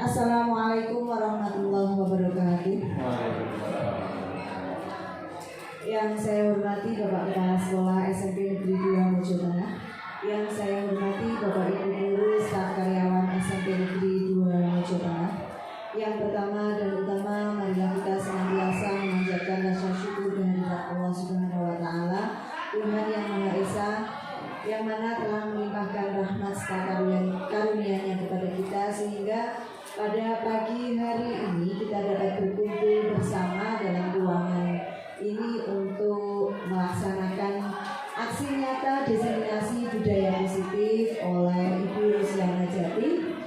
Assalamualaikum warahmatullahi wabarakatuh. Yang saya hormati Bapak Kepala Sekolah SMP Negeri 2 Mojo Tengah, yang saya hormati Bapak Ibu Guru staf karyawan SMP Negeri 2 Mojo Tengah. Yang pertama dan utama, marilah kita senantiasa memanjatkan rasa syukur kehadirat Allah Subhanahu wa Ta'ala, Tuhan yang Maha Esa, yang mana telah melimpahkan rahmat serta karunia-Nya kepada kita, sehingga pada pagi hari ini kita dapat berkumpul bersama dalam ruangan ini untuk melaksanakan aksi nyata diseminasi budaya positif oleh Ibu Rusliana Jati,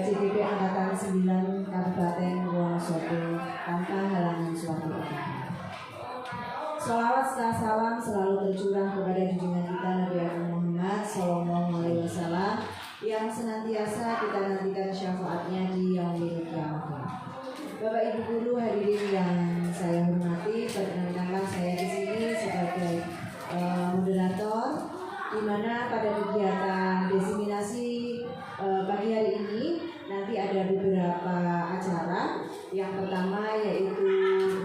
CPP Angkatan 9 Kabupaten Wonosobo, tanpa halangan suatu apapun. Sholawat serta salam selalu tercurah kepada junjungan kita Nabi Muhammad SAW, yang senantiasa kita nantikan syafaatnya di yaumil qiyamah. Bapak Ibu Guru hadirin yang saya hormati, perkenalkanlah saya di sini sebagai moderator, di mana pada kegiatan diseminasi pagi hari ini nanti ada beberapa acara. Yang pertama yaitu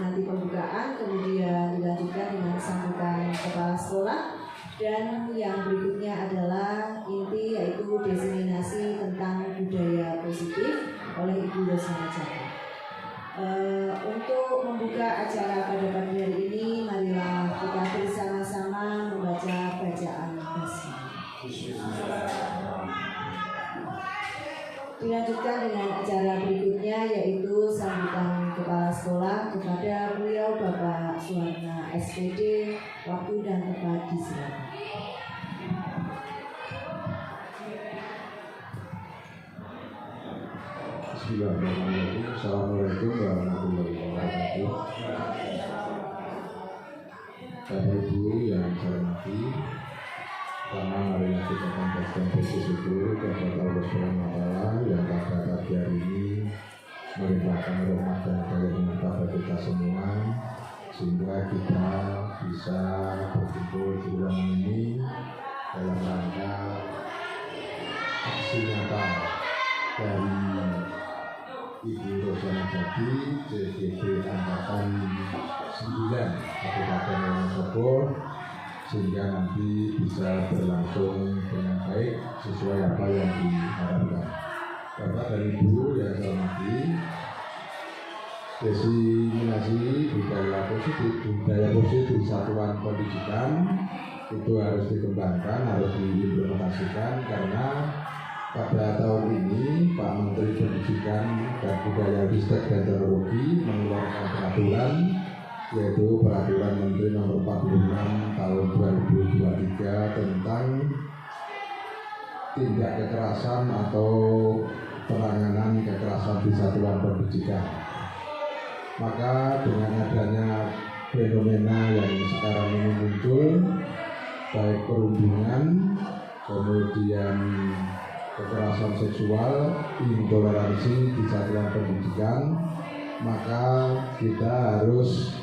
nanti pembukaan, kemudian dilanjutkan dengan sambutan kepala sekolah, dan yang berikutnya adalah inti yaitu diseminasi tentang budaya positif oleh Ibu Rusliana Jati. Untuk membuka acara pada pagi hari ini, marilah kita bersama-sama membaca bacaan basmalah. Dilanjutkan dengan acara berikutnya yaitu sambutan kepala sekolah kepada beliau Bapak Suwarna SPD. Waktu dan tempat disilakan. Bismillahirrahmanirrahim. Assalamualaikum warahmatullahi wabarakatuh. Bapak Ibu yang saya hormati, pertama marilah kita panjatkan puji syukur kepada Allah Subhanahu wa Ta'ala yang pada pagi hari ini melimpahkan rahmat dan karunia kepada kita semua, sehingga kita bisa berkumpul di ruangan ini dalam rangka aksi nyata dari Ibu Rusliana Jati, CPP Angkatan 9 Kabupaten Wonosobo, sehingga nanti bisa berlangsung dengan baik sesuai apa yang diharapkan. Bapak dan Ibu yang saya hormati, diseminasi budaya positif satuan pendidikan itu harus dikembangkan, harus diimplementasikan, karena pada tahun ini Pak Menteri Pendidikan dan Budaya Ristek dan Teknologi mengeluarkan peraturan, yaitu Peraturan Menteri Nomor 46 Tahun 2023 tentang tindak kekerasan atau penanganan kekerasan di satuan pendidikan. Maka dengan adanya fenomena yang sekarang ini muncul, baik perundungan, kemudian kekerasan seksual, intoleransi di satuan pendidikan, maka kita harus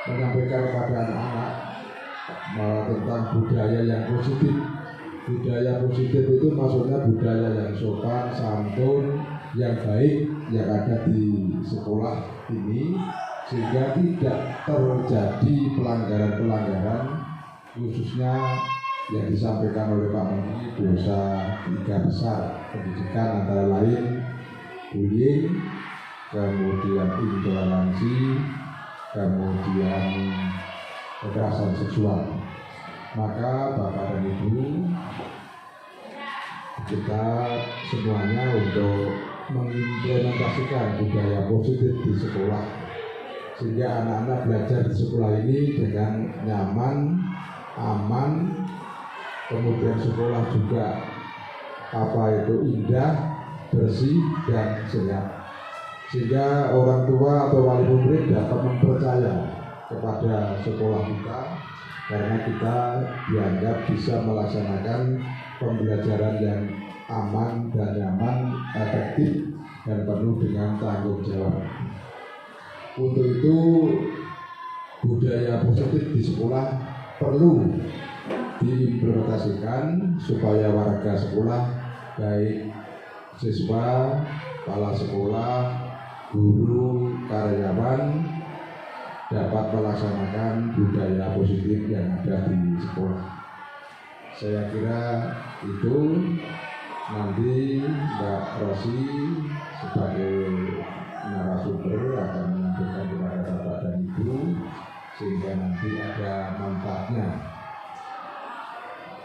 menyampaikan kepada anak-anak tentang budaya yang positif. Budaya positif itu maksudnya budaya yang sopan, santun, yang baik yang ada di sekolah ini, sehingga tidak terjadi pelanggaran-pelanggaran, khususnya yang disampaikan oleh Pak Menteri, dosa 3 besar pendidikan, antara lain bullying, kemudian intoleransi, kemudian kekerasan seksual. Maka Bapak dan Ibu, kita semuanya untuk mengimplementasikan budaya positif di sekolah, sehingga anak-anak belajar di sekolah ini dengan nyaman, aman, kemudian sekolah juga indah, bersih dan sehat, sehingga orang tua atau wali murid dapat mempercaya kepada sekolah kita, karena kita dianggap bisa melaksanakan pembelajaran yang aman dan nyaman, efektif, dan penuh dengan tanggung jawab. Untuk itu budaya positif di sekolah perlu diimplementasikan supaya warga sekolah baik siswa, kepala sekolah, guru, karyawan dapat melaksanakan budaya positif yang ada di sekolah. Saya kira itu nanti Mbak Rosi sebagai narasumber akan menyampaikan kepada Bapak dan Ibu sehingga nanti ada manfaatnya.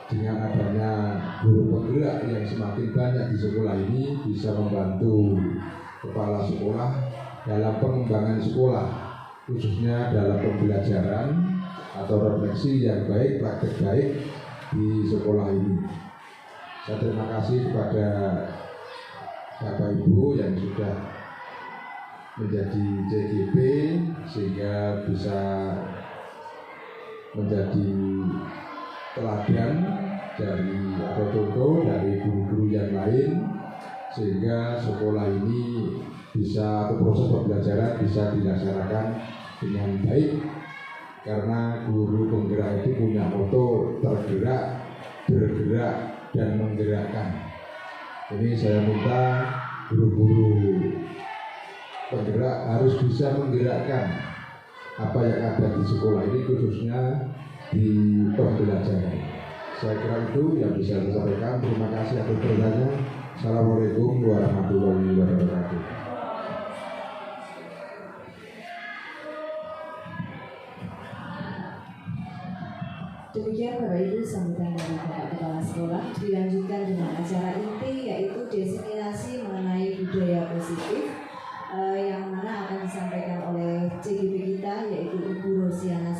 Dengan adanya guru penggerak yang semakin banyak di sekolah ini bisa membantu kepala sekolah dalam pengembangan sekolah, khususnya dalam pembelajaran atau refleksi yang baik, praktek baik di sekolah ini. Saya terima kasih kepada Bapak Ibu yang sudah menjadi CGP sehingga bisa menjadi teladan dari atau contoh dari guru-guru yang lain sehingga sekolah ini bisa atau proses pembelajaran bisa dilaksanakan dengan baik karena guru penggerak itu punya moto tergerak, bergerak, dan menggerakkan. Ini saya minta guru-guru penggerak harus bisa menggerakkan apa yang ada di sekolah ini khususnya di pembelajaran. Saya kira itu yang bisa saya sampaikan. Terima kasih atas perhatiannya. Assalamualaikum warahmatullahi wabarakatuh. Demikian Bapak Ibu sambutan dari Bapak Kepala Sekolah. Dilanjutkan dengan acara inti yaitu diseminasi mengenai budaya positif yang mana akan disampaikan oleh CGP kita yaitu Ibu Rosiana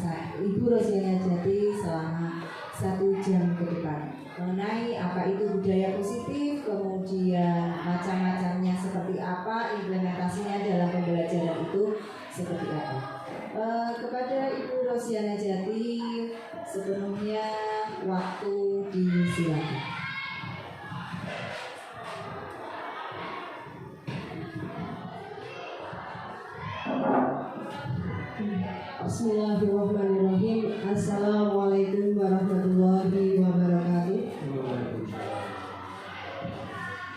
Jati selama 1 jam ke depan mengenai apa itu budaya positif, kemudian macam-macamnya seperti apa, implementasinya dalam pembelajaran itu seperti apa. Kepada Ibu Rosiana Jati sepenuhnya waktu disilakan. Bismillahirrahmanirrahim. Assalamualaikum warahmatullahi wabarakatuh.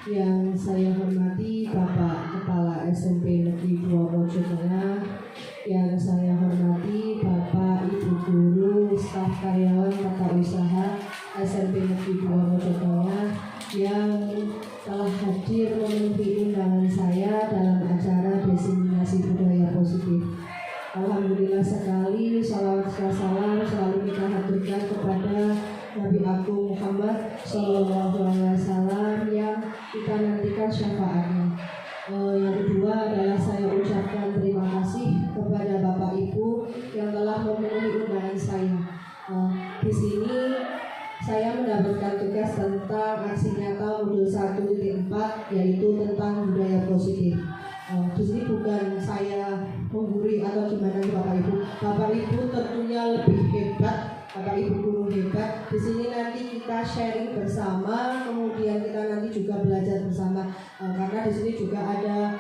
Yang saya hormati Bapak Kepala SMP Negeri 2 Mojo Tengah, yang saya hormati Bapak Ibu Guru, staf karyawan tata usaha SMP Negeri 2 Mojo Tengah yang telah hadir memenuhi undangan saya dalam acara diseminasi budaya positif. Alhamdulillah sekali, salawat salam selalu kita haturkan kepada Nabi Agung Muhammad Sallallahu Alaihi Wasallam yang kita nantikan syafaatnya. Yang kedua adalah saya ucapkan terima kasih kepada Bapak Ibu yang telah memenuhi undangan saya. Di sini saya mendapatkan tugas tentang aksi nyata modul 1.4 yaitu tentang budaya positif. Di sini bukan saya menggurui atau gimana Bapak Ibu. Bapak Ibu tentunya lebih hebat, Bapak Ibu guru hebat. Di sini nanti kita sharing bersama, kemudian kita nanti juga belajar bersama. Karena di sini juga ada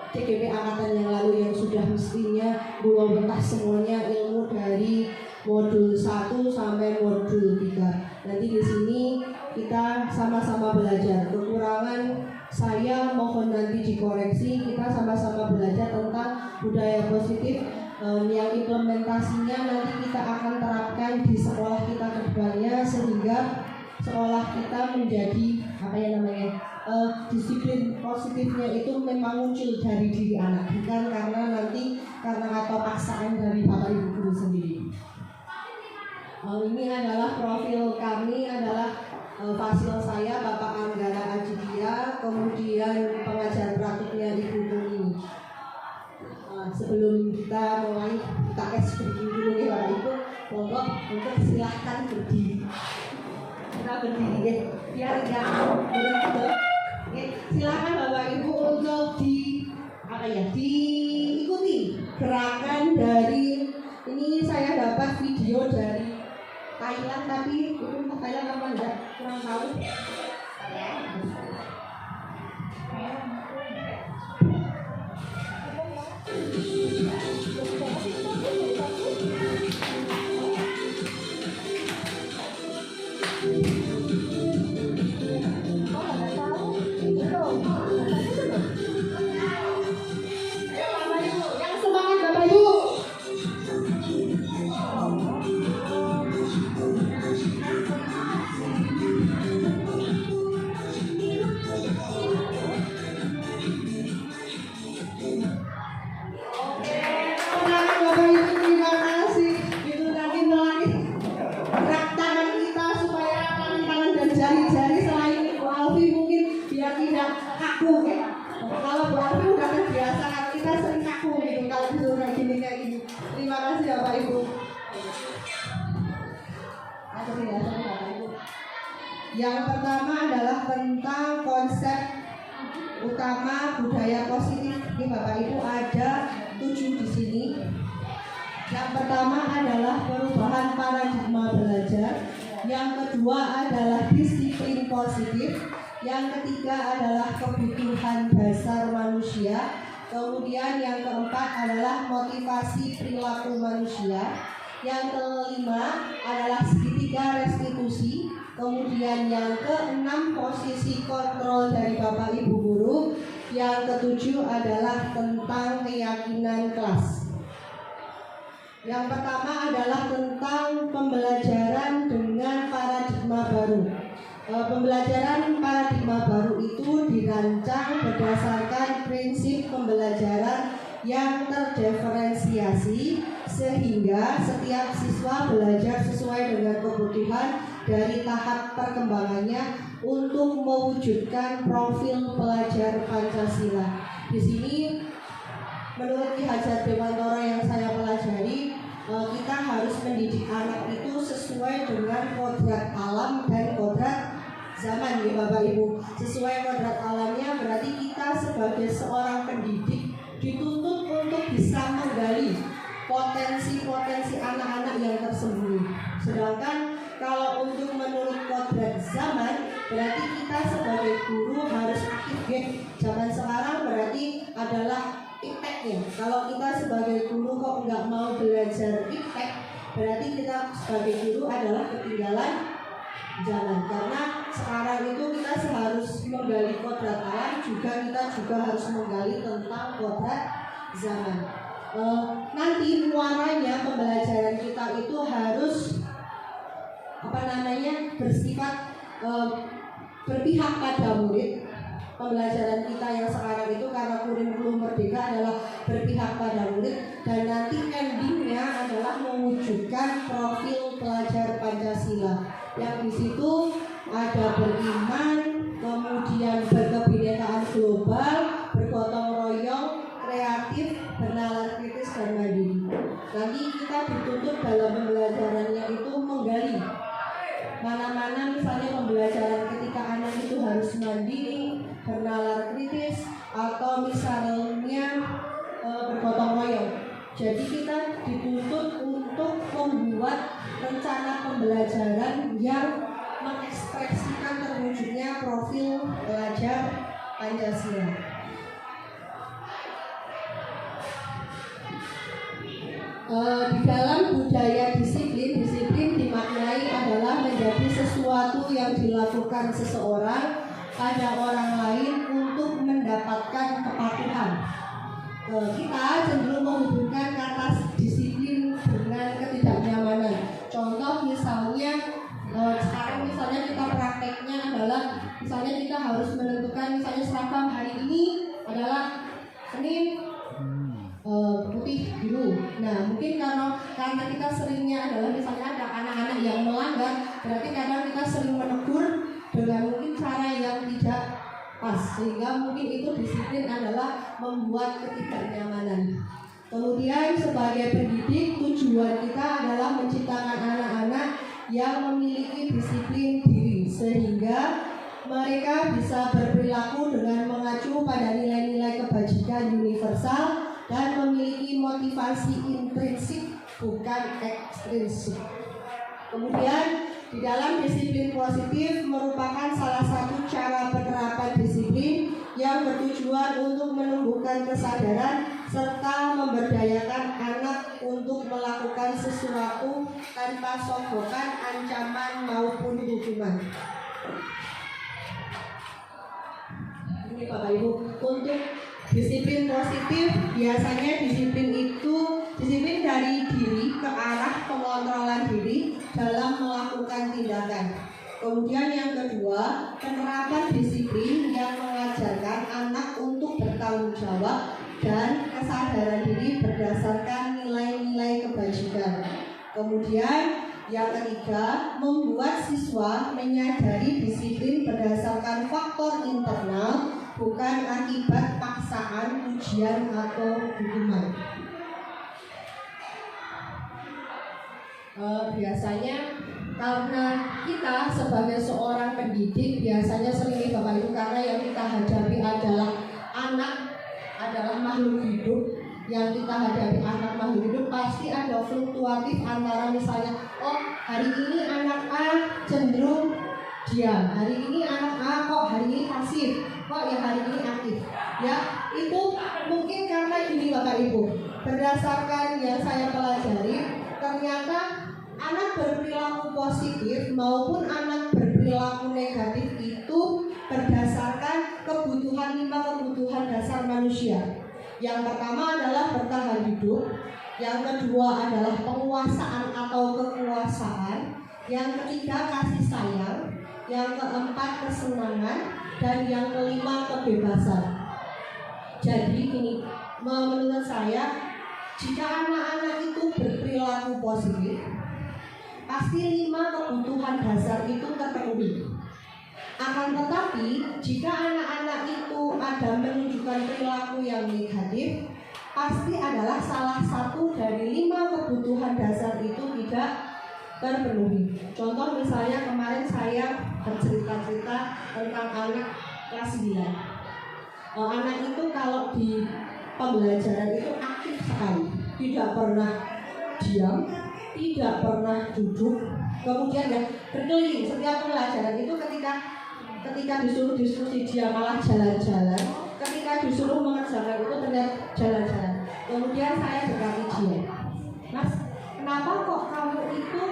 CGP angkatan yang lalu yang sudah mestinya belum betah semuanya ilmu dari modul 1 sampai modul 3. Nanti di sini kita sama-sama belajar. Kekurangan saya mohon nanti dikoreksi. Kita sama-sama belajar tentang budaya positif yang implementasinya nanti kita akan terapkan di sekolah kita ke depannya sehingga sekolah kita menjadi disiplin positifnya itu memang muncul dari diri anak, bukan karena atau paksaan dari Bapak Ibu guru sendiri. Ini adalah profil kami, adalah fasil saya Bapak Anggara Ajidia, kemudian pengajar praktiknya Ibu Tuni. Sebelum kita mulai, kita berdiri dulu ya Bapak Ibu. Monggo untuk silahkan berdiri. Kita berdiri ya, biar tidak berat. Silahkan Bapak Ibu untuk diikuti gerakan dari ini. Saya dapat video dari Thailand, tapi itu Thailand apa enggak kurang tahu. jari-jari selain Bu Alfi mungkin biar tidak kaku ya. Kalau Bu Alfi udah terbiasa, kalau kita sering kaku gitu kalau disuruh kayak gini. Terima kasih Bapak Ibu. Yang pertama adalah tentang konsep utama budaya positif. Ini Bapak Ibu ada 7 di sini. Yang pertama adalah perubahan paradigma belajar. Yang kedua adalah disiplin positif. Yang ketiga adalah kebutuhan dasar manusia. Kemudian yang keempat adalah motivasi perilaku manusia. Yang kelima adalah segitiga restitusi. Kemudian yang keenam posisi kontrol dari Bapak Ibu guru. Yang ketujuh adalah tentang keyakinan kelas. Yang pertama adalah tentang pembelajaran dengan paradigma baru. Pembelajaran paradigma baru itu dirancang berdasarkan prinsip pembelajaran yang terdiferensiasi sehingga setiap siswa belajar sesuai dengan kebutuhan dari tahap perkembangannya untuk mewujudkan profil pelajar Pancasila. Di sini menurut Ki Hajar Dewantara yang saya pelajari, kita harus mendidik anak itu sesuai dengan kodrat alam dan kodrat zaman ya Bapak Ibu. Sesuai kodrat alamnya berarti kita sebagai seorang pendidik dituntut untuk bisa menggali potensi-potensi anak-anak yang tersembunyi. Sedangkan kalau untuk menurut kodrat zaman berarti kita sebagai guru harus aktif. Zaman sekarang berarti adalah ipteknya. Kalau kita sebagai guru kok nggak mau belajar iptek, berarti kita sebagai guru adalah ketinggalan zaman. Karena sekarang itu kita harus menggali kodrat alam, kita juga harus menggali tentang kodrat zaman. Nanti muaranya pembelajaran kita itu harus bersifat berpihak pada murid. Pembelajaran kita yang sekarang itu karena kurikulum merdeka adalah berpihak pada murid, dan nanti endingnya adalah mewujudkan profil pelajar Pancasila yang di situ ada beriman, kemudian berkebinekaan global, bergotong royong, kreatif, bernalar kritis dan mandiri. Nanti kita dituntut dalam pembelajarannya itu menggali mana-mana misalnya pembelajaran ketika anak itu harus mandiri, bernalar kritis, atau misalnya bergotong royong. Jadi kita dituntut untuk membuat rencana pembelajaran yang mengekspresikan terwujudnya profil pelajar Pancasila. Di dalam budaya disiplin dimaknai adalah menjadi sesuatu yang dilakukan seseorang pada orang lain untuk mendapatkan kepatuhan. Kita cenderung menghubungkan kata disiplin dengan ketidaknyamanan. Contoh misalnya sekarang misalnya kita prakteknya adalah misalnya kita harus menentukan misalnya seragam hari ini adalah Senin putih biru. Nah mungkin karena kita seringnya adalah misalnya ada anak-anak yang melanggar, berarti kadang kita sering menegur dengan mungkin cara yang tidak pas, sehingga mungkin itu disiplin adalah membuat ketidaknyamanan. Kemudian sebagai pendidik tujuan kita adalah menciptakan anak-anak yang memiliki disiplin diri sehingga mereka bisa berperilaku dengan mengacu pada nilai-nilai kebajikan universal dan memiliki motivasi intrinsik bukan ekstrinsik. Kemudian di dalam disiplin positif merupakan salah satu cara penerapan disiplin yang bertujuan untuk menumbuhkan kesadaran serta memberdayakan anak untuk melakukan sesuatu tanpa sogokan, ancaman maupun hukuman. Ini Bapak Ibu, untuk disiplin positif biasanya disiplin dari diri ke arah pengontrolan diri dalam melakukan tindakan. Kemudian yang kedua, penerapan disiplin yang mengajarkan anak untuk bertanggung jawab dan kesadaran diri berdasarkan nilai-nilai kebajikan. Kemudian Yang ketiga, membuat siswa menyadari disiplin berdasarkan faktor internal, bukan akibat paksaan, ujian, atau hukuman. Biasanya karena kita sebagai seorang pendidik biasanya sering Bapak Ibu, karena yang kita hadapi adalah makhluk hidup. Yang kita hadapi anak makhluk hidup pasti ada fluktuatif antara misalnya, oh hari ini anak A cenderung diam, hari ini anak A kok hari ini pasif, kok ya hari ini aktif. Ya, itu mungkin karena gini Bapak Ibu, berdasarkan yang saya pelajari, ternyata anak berperilaku positif maupun anak berperilaku negatif itu berdasarkan kebutuhan 5 kebutuhan dasar manusia. Yang pertama adalah bertahan hidup, yang kedua adalah penguasaan atau kekuasaan, yang ketiga kasih sayang, yang keempat kesenangan, dan yang kelima kebebasan. Jadi ini menurut saya, jika anak-anak itu berperilaku positif, pasti 5 kebutuhan dasar itu terpenuhi. Akan tetapi, jika anak-anak itu ada menunjukkan perilaku yang negatif, pasti adalah salah satu dari 5 kebutuhan dasar itu tidak terpenuhi. Contoh misalnya kemarin saya bercerita-cerita tentang anak kelas 9. Anak itu kalau di pembelajaran itu aktif sekali, tidak pernah diam, tidak pernah duduk, kemudian ya berkeliling. Setiap pelajaran itu ketika disuruh diskusi dia malah jalan-jalan, ketika disuruh mengerjakan itu terlihat jalan-jalan. Kemudian saya dekati dia, Mas, kenapa kok kamu itu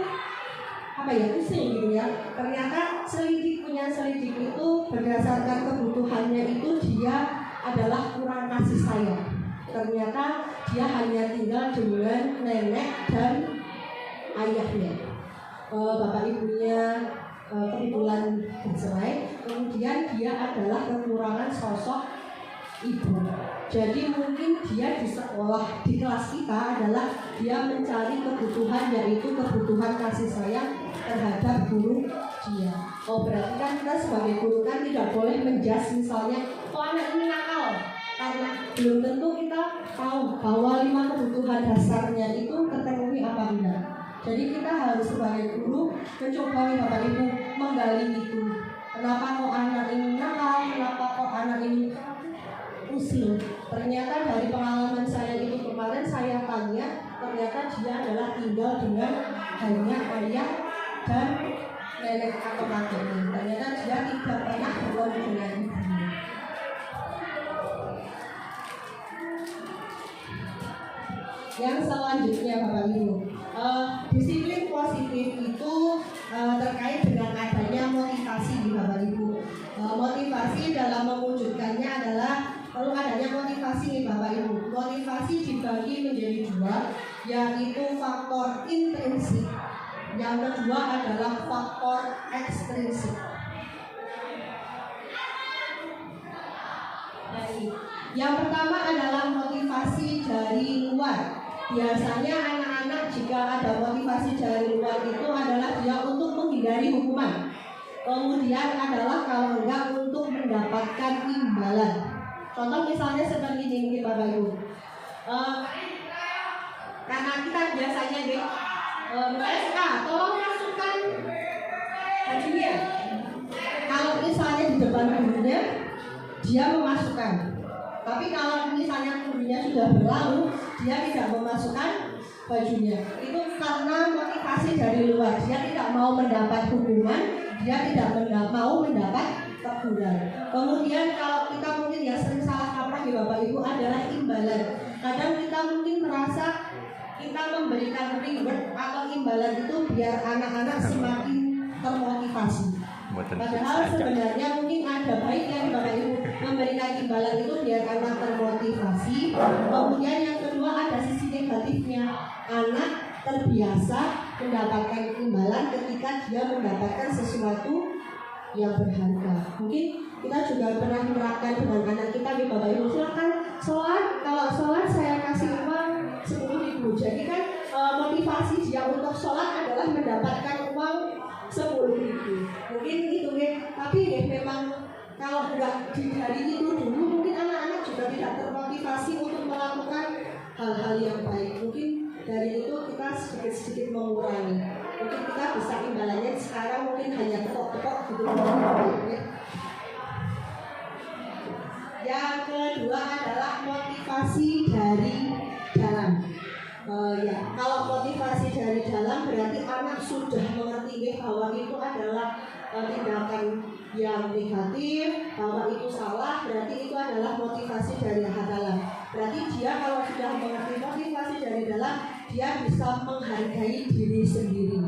usil gitu ya? Ternyata punya selidik itu berdasarkan kebutuhannya itu dia adalah kurang kasih sayang. Ternyata dia hanya tinggal dengan nenek dan ayahnya. Bapak ibunya kebetulan bercerai, kemudian dia adalah kekurangan sosok ibu. Jadi mungkin dia di sekolah, di kelas kita adalah dia mencari kebutuhan, yaitu kebutuhan kasih sayang terhadap guru dia. Berarti kan kita sebagai guru kan tidak boleh menjudge misalnya, anak ini nakal, karena belum tentu kita tahu bahwa 5 kebutuhan dasarnya itu terpenuhi apa tidak. Jadi kita harus sebagai guru mencoba Bapak Ibu menggali itu. Kenapa kok anak ini nakal? Kenapa kok anak ini usil? Ternyata dari pengalaman saya itu kemarin saya tanya, ternyata dia adalah tinggal dengan hanya ayah dan nenek atau kakeknya. Ternyata dia tidak pernah bergaul dengan ibunya. Yang selanjutnya Bapak Ibu, disiplin positif itu terkait dengan adanya motivasi di Bapak Ibu. Motivasi dalam mewujudkannya adalah perlu adanya motivasi nih Bapak Ibu. Motivasi dibagi menjadi 2, yaitu faktor intrinsik. Yang kedua adalah faktor ekstrinsik. Yang pertama adalah motivasi dari luar. Biasanya anak-anak jika ada motivasi dari luar itu adalah dia untuk menghindari hukuman. Kemudian adalah kalau enggak untuk mendapatkan imbalan. Contoh misalnya seperti ini Bapak Ibu. Karena kita biasanya tolong masukkan bajunya. Kalau misalnya di depan gurunya dia memasukkan. Tapi kalau misalnya gurunya sudah berlalu, dia tidak memasukkan bajunya. Itu karena motivasi dari luar. Dia tidak mau mendapat hukuman, dia tidak mau mendapat teguran. Kemudian kalau kita mungkin ya sering salah kaprah ya Bapak Ibu adalah imbalan. Kadang kita mungkin merasa kita memberikan reward atau imbalan itu biar anak-anak semakin termotivasi. Padahal sebenarnya mungkin ada baiknya Bapak Ibu memberikan imbalan itu biar anak termotivasi. Kemudian yang kedua ada sisi negatifnya, anak terbiasa mendapatkan imbalan ketika dia mendapatkan sesuatu yang berharga. Mungkin kita juga pernah menerapkan dengan anak kita Bapak Ibu, silakan sholat, kalau sholat saya kasih uang 10.000. Jadi kan motivasi dia untuk sholat adalah mendapatkan uang 10.000. Mungkin itu ya, tapi ya memang kalau nggak di hari itu dulu mungkin anak-anak juga tidak termotivasi untuk melakukan hal-hal yang baik. Mungkin dari itu kita sedikit-sedikit mengurangi. Mungkin kita bisa imbalannya sekarang mungkin hanya ketok-ketok gitu. Yang kedua adalah motivasi dari dalam. Ya, kalau motivasi dari dalam berarti anak sudah mengerti bahwa itu adalah tindakan yang negatif, bahwa itu salah, berarti itu adalah motivasi dari dalam. Berarti dia kalau sudah mengerti motivasi dari dalam, dia bisa menghargai diri sendiri.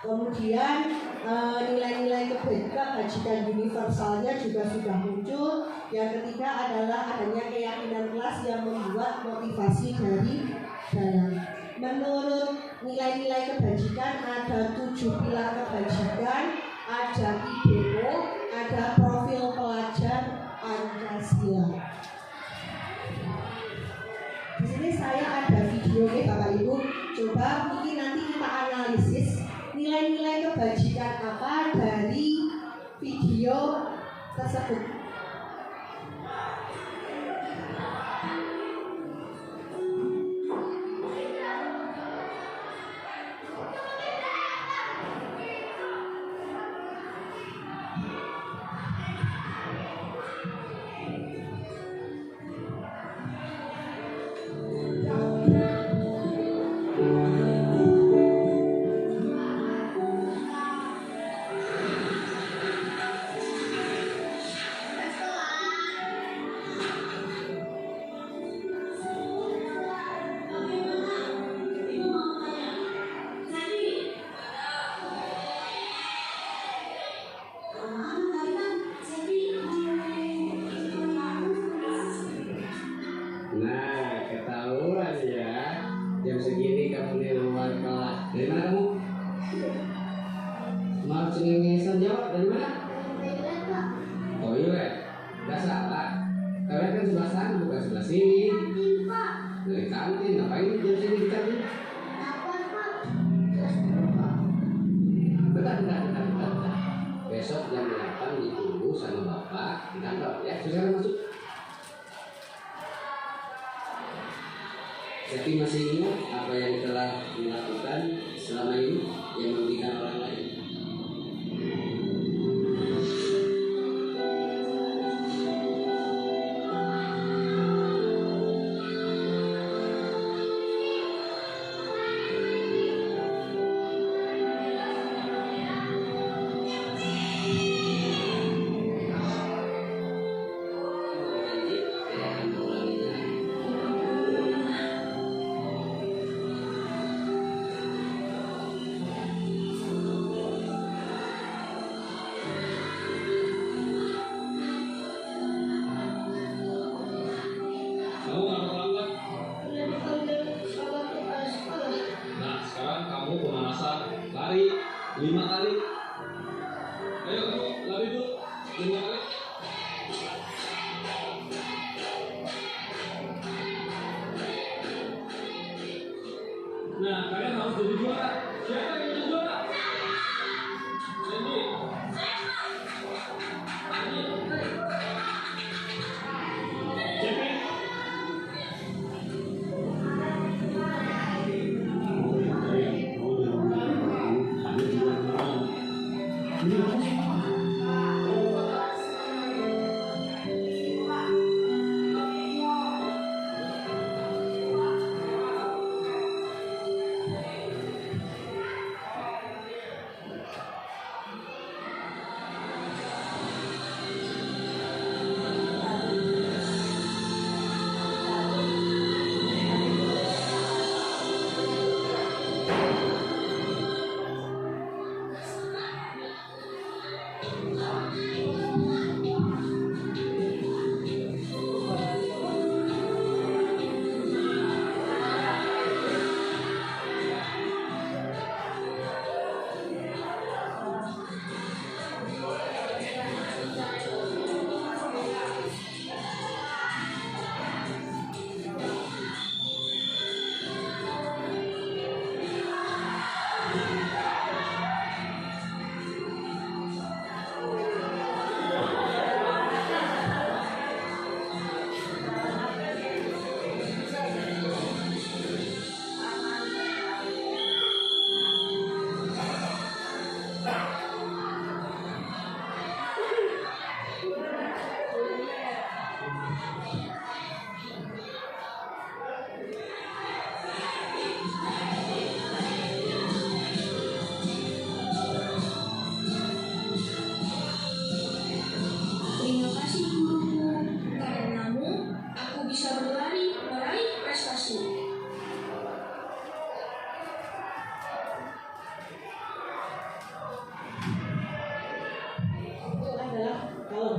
Kemudian nilai-nilai kebajikan universalnya juga sudah muncul. Yang ketiga adalah adanya keyakinan kelas yang membuat motivasi dari dalam. Menurut nilai-nilai kebajikan ada 7 pilar kebajikan, ada IDEO, ada profil pelajar Pancasila. Di sini saya ada video ya Bapak Ibu. Coba mungkin nanti kita analisis nilai-nilai kebajikan apa dari video tersebut. Jam segini kamu di luar kelas. Dari mana kamu? Mau cengengesan jawab dari mana? Oh iya, nggak salah. Kalian kan sebelah sana bukan sebelah sini. Dari kantin, ngapain jam segini di kantin? Bentar. Besok jam 8 ditunggu sama bapak di kantor ya. Silakan masuk. Tapi masih ingat apa yang telah dilakukan selama ini yang merugikan orang lain? Lari 5 kali. Ayo kamu lari dulu 5 kali. Nah, kalian harus jadi juara. Siapa yang jadi juara? Jadi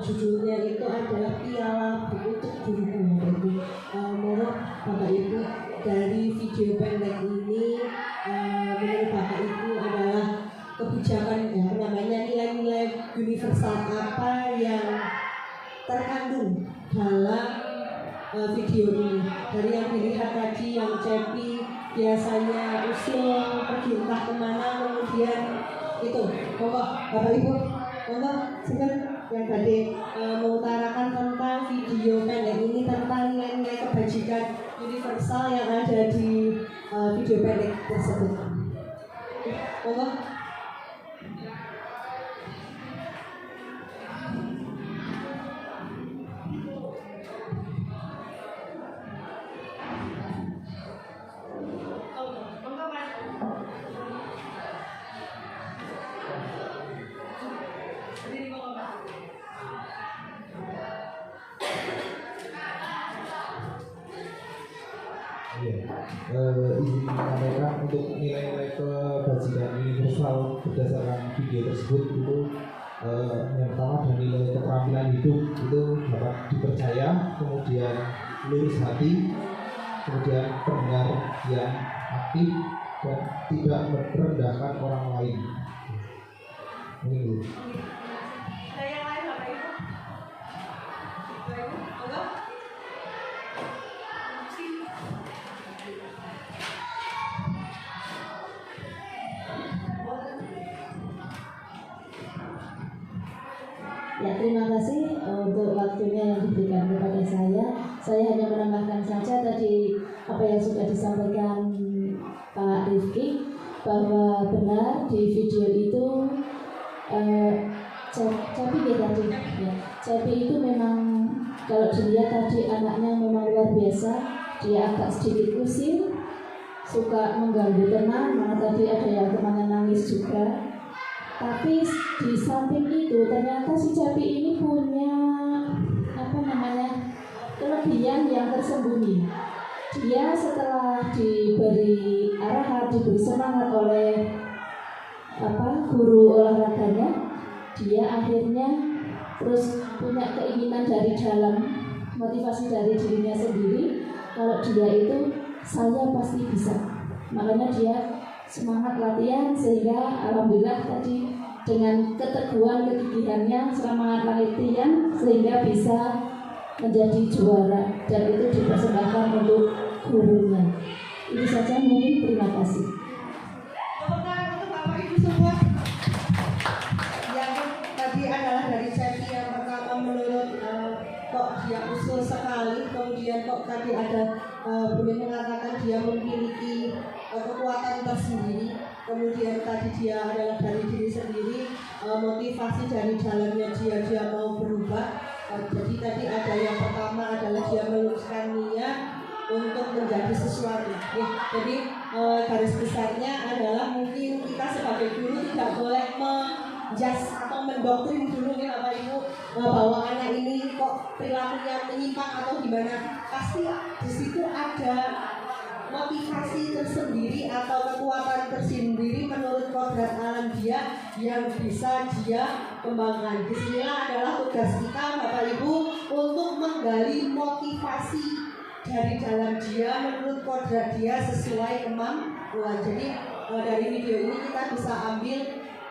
judulnya itu adalah Piala untuk Guruku. Menurut Bapak Ibu, dari video pendek ini menurut Bapak Ibu adalah kebijakan nilai-nilai universal apa yang terkandung dalam video ini. Dari yang dilihat tadi, yang Cepi biasanya usul pergi entah kemana, kemudian itu Bapak Ibu sebentar yang tadi mengutarakan tentang video pendek ini tentang nilai-nilai kebajikan universal yang ada di video pendek tersebut. Izin menyampaikan untuk nilai-nilai kebajikan universal berdasarkan video tersebut itu yang pertama ada nilai keterampilan hidup itu dapat dipercaya, kemudian lurus hati, kemudian pendengar yang aktif dan tidak merendahkan orang lain. Ini dulu. Ya, terima kasih untuk waktunya yang diberikan kepada saya. Saya hanya menambahkan saja tadi apa yang sudah disampaikan Pak Rifki, bahwa benar di video itu Cepi itu memang kalau dilihat tadi anaknya memang luar biasa. Dia agak sedikit usil, suka mengganggu teman, malah tadi ada yang temannya nangis juga. Tapi di samping itu ternyata si Cepi ini punya kelebihan yang tersembunyi. Dia setelah diberi arahan, diberi semangat oleh guru olahraganya, dia akhirnya terus punya keinginan dari dalam, motivasi dari dirinya sendiri, kalau dia itu saya pasti bisa. Makanya dia semangat latihan, sehingga alhamdulillah tadi dengan keteguhan kegigihannya selama latihan sehingga bisa menjadi juara, dan itu dipersembahkan untuk gurunya. Itu saja mungkin, terima kasih. Tepuk tangan untuk Bapak Ibu semua. Yang tadi adalah dari Cepi yang pertama, menurut kok dia usul sekali, kemudian kok tadi ada boleh mengatakan dia memiliki kekuatan tersendiri, kemudian tadi dia adalah dari diri sendiri, motivasi dari dalamnya dia mau berubah. Jadi tadi ada yang pertama adalah dia meluruskan niat untuk menjadi sesuatu. Jadi garis besarnya adalah mungkin kita sebagai guru tidak boleh menjas atau mendoktrin dulu ya Bapak Ibu, bahwa anak ini kok perilakunya menyimpang atau gimana. Pasti di situ ada motivasi tersendiri atau kekuatan tersendiri menurut kodrat alam dia yang bisa dia kembangkan. Disinilah adalah tugas kita Bapak Ibu untuk menggali motivasi dari dalam dia menurut kodrat dia sesuai kemampuan. Jadi dari video ini kita bisa ambil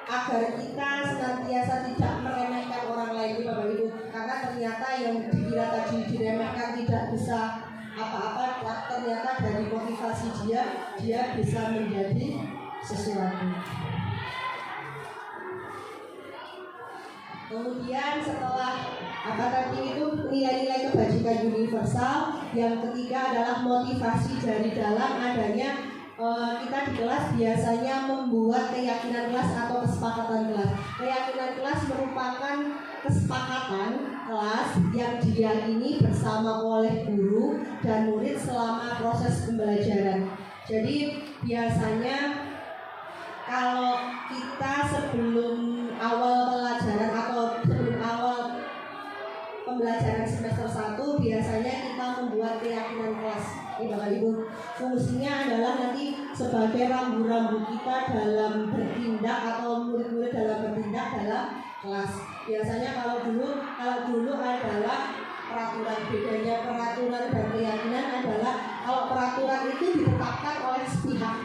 agar kita senantiasa tidak meremehkan orang lain Bapak Ibu, karena ternyata yang dikira tadi diremehkan tidak bisa apa-apa, ternyata dari motivasi dia bisa menjadi sesuatu. Kemudian setelah tadi itu nilai-nilai kebajikan universal, yang ketiga adalah motivasi dari dalam adanya kita di kelas biasanya membuat keyakinan kelas atau kesepakatan kelas. Keyakinan kelas merupakan kesepakatan kelas yang diyakini bersama oleh guru dan murid selama proses pembelajaran. Jadi biasanya kalau kita sebelum awal pelajaran atau sebelum awal pembelajaran semester 1 biasanya kita membuat keyakinan kelas. Ini Bapak Ibu, fungsinya adalah nanti sebagai rambu-rambu kita dalam bertindak atau murid-murid dalam bertindak dalam kelas. Biasanya kalau dulu bedanya peraturan dan keyakinan adalah kalau peraturan itu ditetapkan oleh sepihak,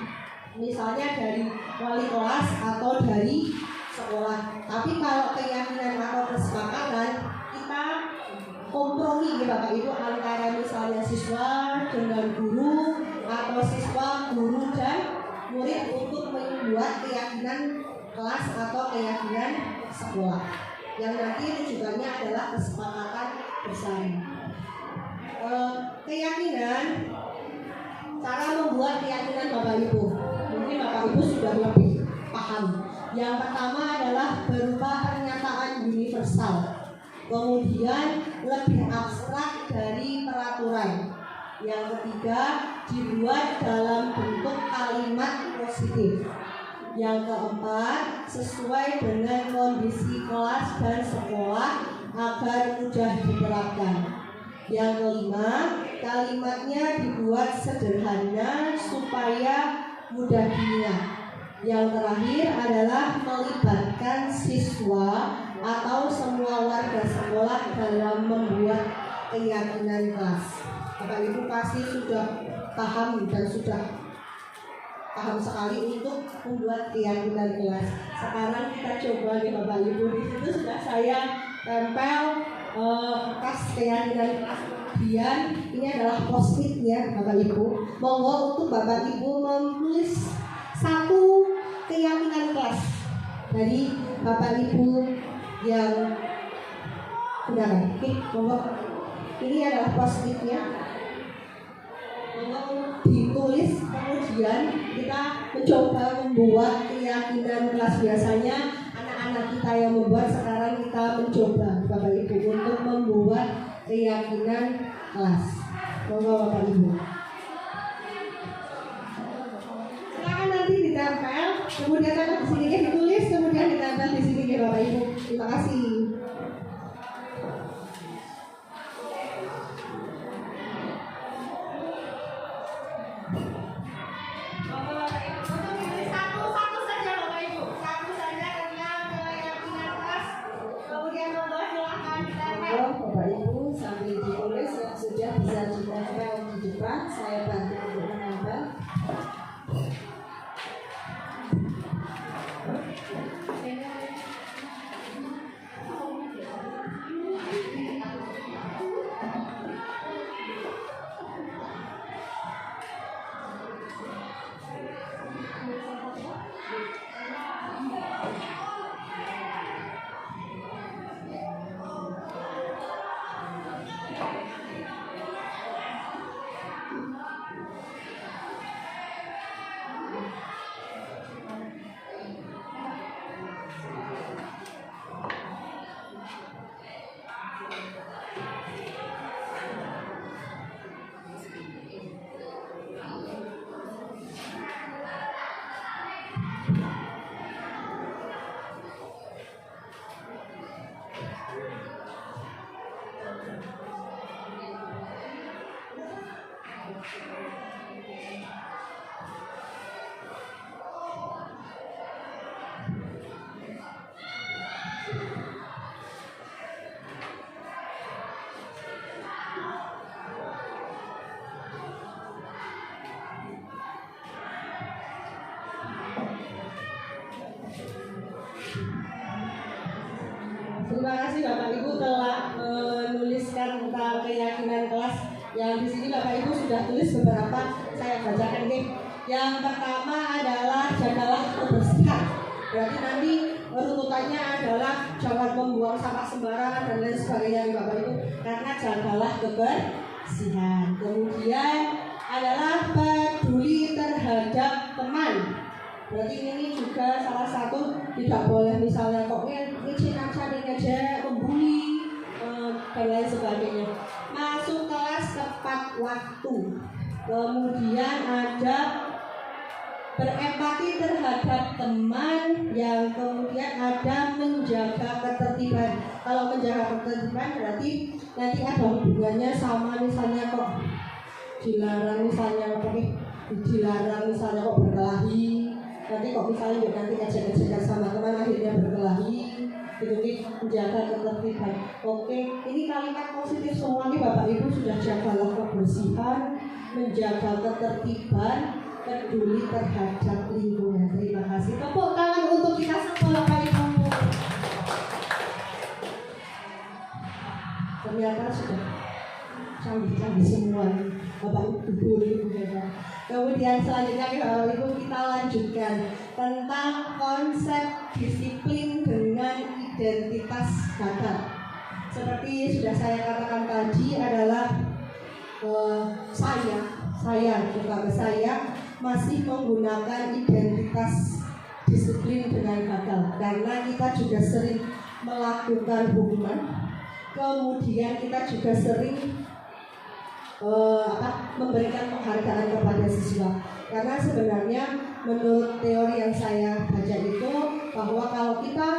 misalnya dari wali kelas atau dari sekolah. Tapi kalau keyakinan atau kesepakatan kita kompromi ya Bapak Ibu, antara misalnya siswa dengan guru atau siswa, guru dan murid untuk membuat keyakinan kelas atau keyakinan sekolah yang nanti rujukannya adalah kesepakatan bersama. Keyakinan, cara membuat keyakinan Bapak Ibu, mungkin Bapak Ibu sudah lebih paham. Yang pertama adalah berupa pernyataan universal, kemudian lebih abstrak dari peraturan. Yang ketiga, dibuat dalam bentuk kalimat positif. Yang keempat, sesuai dengan kondisi kelas dan sekolah agar mudah diterapkan. Yang kelima, kalimatnya dibuat sederhana supaya mudah diingat. Yang terakhir adalah melibatkan siswa atau semua warga sekolah dalam membuat keyakinan kelas. Bapak Ibu pasti sudah paham dan sudah paham sekali untuk membuat keyakinan kelas. Sekarang kita coba nih Bapak Ibu, di situ sudah saya tempel kertas keyakinan Dian. Ini adalah post-it-nya Bapak Ibu. Monggo untuk Bapak Ibu menulis satu keyakinan kelas dari Bapak Ibu yang benar. Oke, monggo. Ini adalah post-it-nya. Ditulis, kemudian kita mencoba membuat keyakinan kelas. Biasanya anak-anak kita yang membuat, sekarang kita mencoba Bapak Ibu untuk membuat keyakinan kelas. Monggo Bapak Ibu. Silakan nanti ditempel, kemudian di sini ditulis, kemudian ditempel di sini Bapak Ibu. Terima kasih. Bapak Ibu sambil ditulis yang sudah bisa ditempel di depan, saya bantu untuk menempel. Terima kasih Bapak Ibu telah menuliskan tentang keyakinan kelas. Yang di sini Bapak Ibu sudah tulis beberapa, saya bacakan nih. Yang pertama adalah jagalah kebersihan. Berarti nanti urutannya adalah jangan membuang sampah sembarangan dan lain sebagainya nih Bapak Ibu, karena jagalah kebersihan. Kemudian adalah peduli terhadap teman. Berarti ini juga salah satu, tidak boleh misalnya kok ngecek aja, membuli dan lain sebagainya. Masuk kelas tepat waktu. Kemudian ada berempati terhadap teman, yang kemudian ada menjaga ketertiban. Kalau menjaga ketertiban berarti nanti ada hubungannya sama misalnya kok dilarang misalnya kok berkelahi. Nanti kok misalnya nanti ngecek-ngecekan sama teman akhirnya berkelahi. Itu nih, menjaga ketertiban. Oke, ini kalimat positif semua nih Bapak Ibu, sudah jagalah kebersihan, menjaga ketertiban, peduli terhadap lingkungan. Terima kasih. Tepuk tangan untuk kita semua Bapak Ibu. Ternyata sudah canggih-canggih semua Bapak Ibu Ibu Saudara. Kemudian selanjutnya Bapak Ibu kita lanjutkan tentang konsep disiplin dengan identitas gagal. Seperti sudah saya katakan tadi adalah saya masih menggunakan identitas disiplin dengan gagal karena kita juga sering melakukan hubungan. Kemudian kita juga sering memberikan penghargaan kepada siswa. Karena sebenarnya menurut teori yang saya baca itu bahwa kalau kita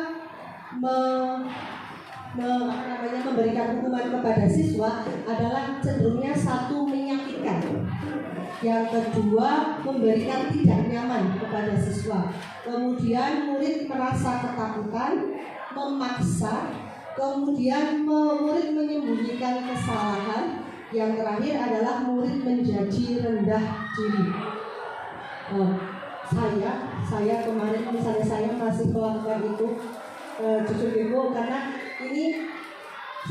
memberikan hukuman kepada siswa adalah cenderungnya satu menyakitkan, yang kedua memberikan tidak nyaman kepada siswa, kemudian murid merasa ketakutan, memaksa, kemudian murid menyembunyikan kesalahan, yang terakhir adalah murid menjadi rendah diri. Saya kemarin misalnya saya masih melakukan itu, jujur ibu, karena ini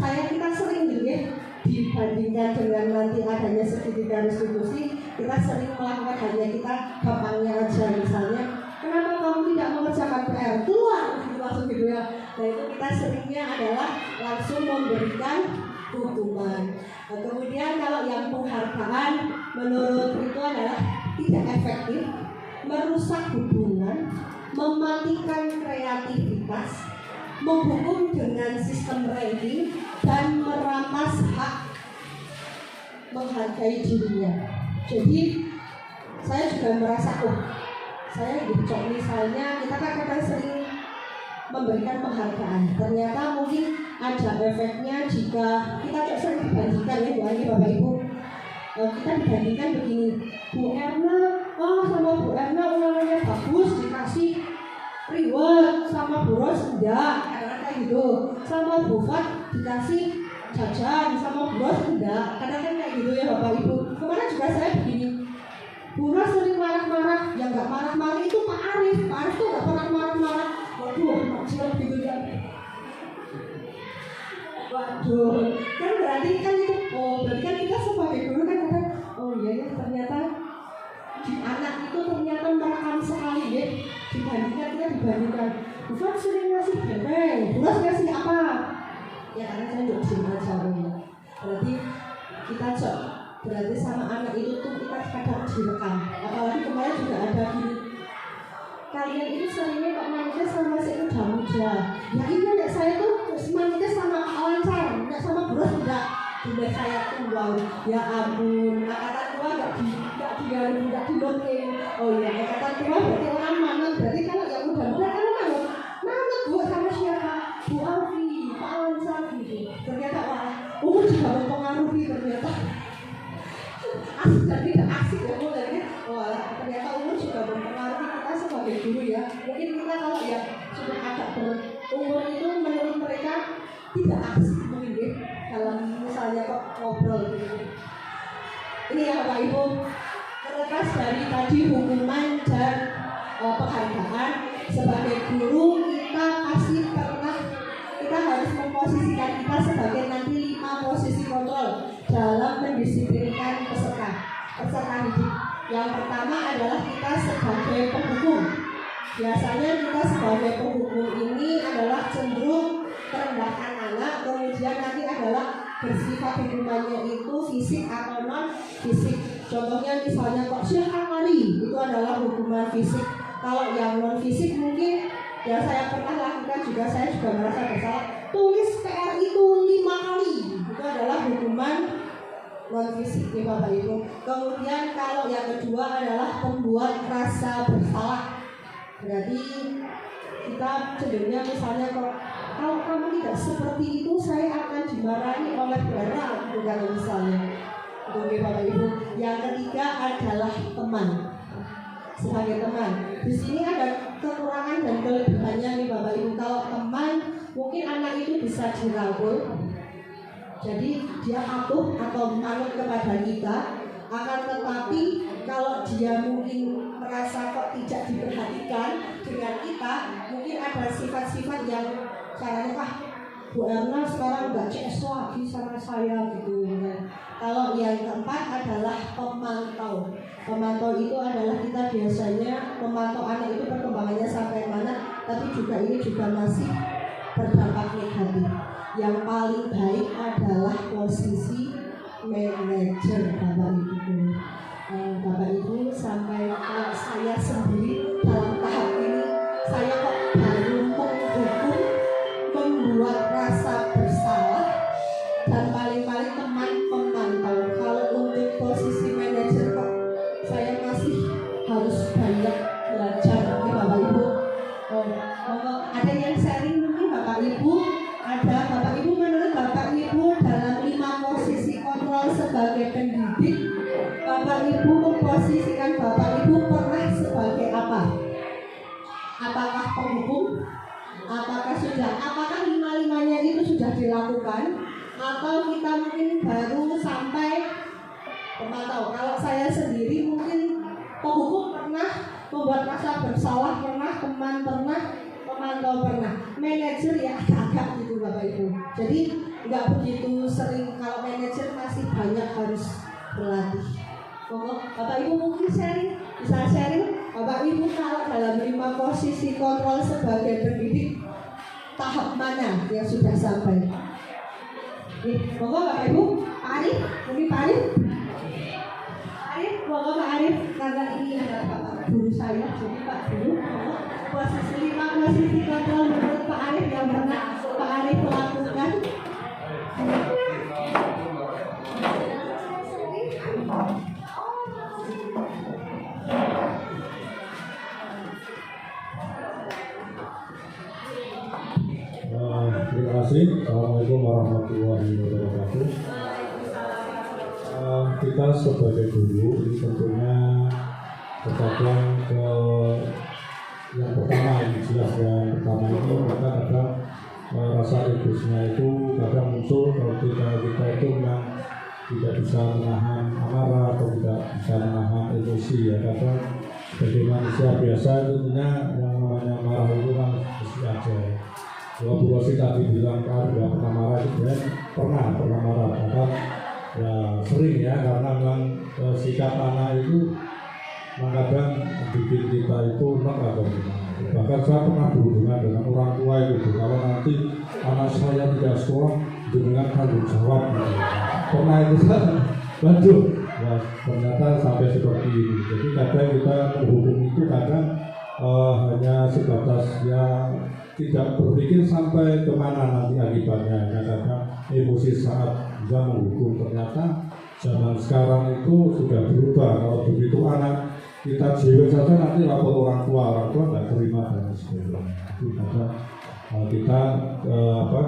kita sering juga dibandingkan dengan nanti adanya sertifikat restitusi, kita sering melakukan hanya kita gampangnya aja, misalnya kenapa kamu tidak mengerjakan PR, keluar gitu, langsung gitu ya. Nah itu kita seringnya adalah langsung memberikan hukuman. Kemudian kalau yang penghargaan menurut itu adalah tidak efektif, merusak hubungan, mematikan kreativitas, menghukum dengan sistem ranking, dan merampas hak menghargai dirinya. Jadi saya juga merasa saya dicok, misalnya kita kan kadang sering memberikan penghargaan, ternyata mungkin ada efeknya jika kita sering dibandingkan ya Bapak Ibu. Kita dibandingkan begini, Bu Erna, sama Bu Erna ulangannya bagus dikasih reward, sama Bu Ros enggak, kadang-kadang kayak gitu. Sama Bu Fat dikasih jajan, sama Bu Ros enggak, kadang-kadang kayak gitu ya Bapak Ibu. Kemarin juga saya begini, Bu Ros sering marah-marah, yang enggak marah-marah itu Pak Arif tuh enggak pernah marah-marah. Waduh, macam gitu ya. Waduh, kan berarti kan itu, berarti kan kita sebagai guru kan kadang, iya ya ternyata di anak itu ternyata merekam sekali ya, dibandingkan. Bukan sering ngasih benteng, bukan ngasih apa? Ya karena saya juga sering aja. Berarti kita berarti sama anak itu tuh kita kadang direkam. Apalagi kemarin juga ada gini. Kalian itu seringnya kok manusia sama si muda. Ya ini nek saya tuh manusia sama lancar, nek sama beras enggak. Sudah saya tua, ya ampun, kata tua enggak dilokin. Oh iya, kata tua berarti orang manut. Berarti kalau yang muda-muda kan manut Bu sama siapa? Bu Alfi, Pak Lancar gitu. Ternyata umur juga mempengaruhi ternyata. Asik dan tidak asik ya Bu, ternyata umur juga mempengaruhi kita sebagai guru ya. Mungkin kita kalau ya sudah agak berumur itu menurut mereka tidak asik mungkin ya, dalam misalnya kok ngobrol gitu. Ini ya Bapak Ibu, terlepas dari tadi hukuman dan penghargaan, sebagai guru kita pasti kita harus memposisikan kita sebagai nanti 5 posisi kontrol dalam mendisiplinkan peserta didik. Yang pertama adalah kita sebagai penghukum. Biasanya kita sebagai penghukum ini adalah cenderung merendahkan anak, kemudian nanti adalah bersifat hukumannya itu fisik atau non fisik. Contohnya misalnya kok silahkan lari, itu adalah hukuman fisik. Kalau yang non fisik mungkin ya saya pernah lakukan juga, saya juga merasa bersalah. Tulis PR itu 5 kali, itu adalah hukuman non fisik nih Bapak Ibu. Kemudian kalau yang kedua adalah membuat rasa bersalah. Berarti kita cenderungnya misalnya kalau kamu tidak seperti itu saya akan dimarahi oleh barang, gitu kan misalnya. Oke Bapak Ibu. Yang ketiga adalah teman. Sebagai teman, di sini ada kekurangan dan kelebihannya nih Bapak Ibu. Kalau teman mungkin anak itu bisa dirangkul, jadi dia patuh atau manut kepada kita. Akan tetapi kalau dia mungkin merasa kok tidak diperhatikan dengan kita, mungkin ada sifat-sifat yang caranya Bu Erna sekarang nggak CS lagi sama saya gitu. Kalau yang keempat adalah pemantau. Pemantau itu adalah kita biasanya memantau anak itu perkembangannya sampai mana, tapi juga ini juga masih berdampak negatif. Yang paling baik adalah posisi manajer Bapak Ibu. Bapak Ibu sampai saya sendiri dalam tahap ini saya kok baru menghukum, membuat rasa bersalah, dan paling-paling teman pemantau. Kalau untuk posisi manajer kok saya masih harus banyak belajar nih Bapak Ibu. Ada yang sharing mungkin Bapak Ibu? Ada Bapak Ibu, menurut Bapak Ibu dalam 5 posisi kontrol sebagai pendidik, Bapak Ibu memposisikan Bapak Ibu pernah sebagai apa? Apakah penghukum? Apakah 5-5-nya itu sudah dilakukan? Atau kita mungkin baru sampai pemantau? Kalau saya sendiri mungkin penghukum pernah, membuat rasa bersalah pernah, teman pernah, pemantau pernah, manajer ya agak gitu Bapak Ibu. Jadi nggak begitu sering. Kalau manajer masih banyak harus berlatih. Bapak Ibu mungkin bisa sharing Bapak Ibu kalau dalam 5 posisi kontrol sebagai pendidik tahap mana yang sudah sampai? Monggo Bapak Ibu, Pak Arif, mungkin Pak Arif. Monggo Pak Arif, karena ini adalah Bapak Guru saya, jadi Pak Guru, posisi 5 posisi kontrol menurut Pak Arif yang pernah Pak Arif lakukan. Terima kasih. Assalamualaikum warahmatullahi wabarakatuh. Kita sebagai guru ini tentunya terkadang ke yang pertama yang jelas yang pertama ini kita kadang rasa egoisnya itu kadang muncul kalau kita itu memang tidak bisa menahan amarah atau tidak bisa menahan emosi ya. Kadang sebagai manusia biasa tentunya yang namanya marah itu kan mesti ada. Kalau Bu Rosi tadi bilang kan tidak pernah marah itu pernah marah, bahkan ya sering ya, karena memang sikap anak itu kadang bikin kita itu enak atau gimana. Bahkan saya pernah berhubungan dengan orang tua itu, kalau nanti anak saya tidak sekolah dengan tanggung jawab gitu. Pernah itu kan, waduh, ya, ternyata sampai seperti ini. Jadi kadang kita menghukum itu kadang hanya sebatas ya tidak berpikir sampai kemana nanti akibatnya. Kadang emosi saat bisa menghukum, ternyata zaman sekarang itu sudah berubah. Kalau begitu anak kita jewel saja nanti lapor orang tua nggak terima dan sebagainya. Jadi kadang kita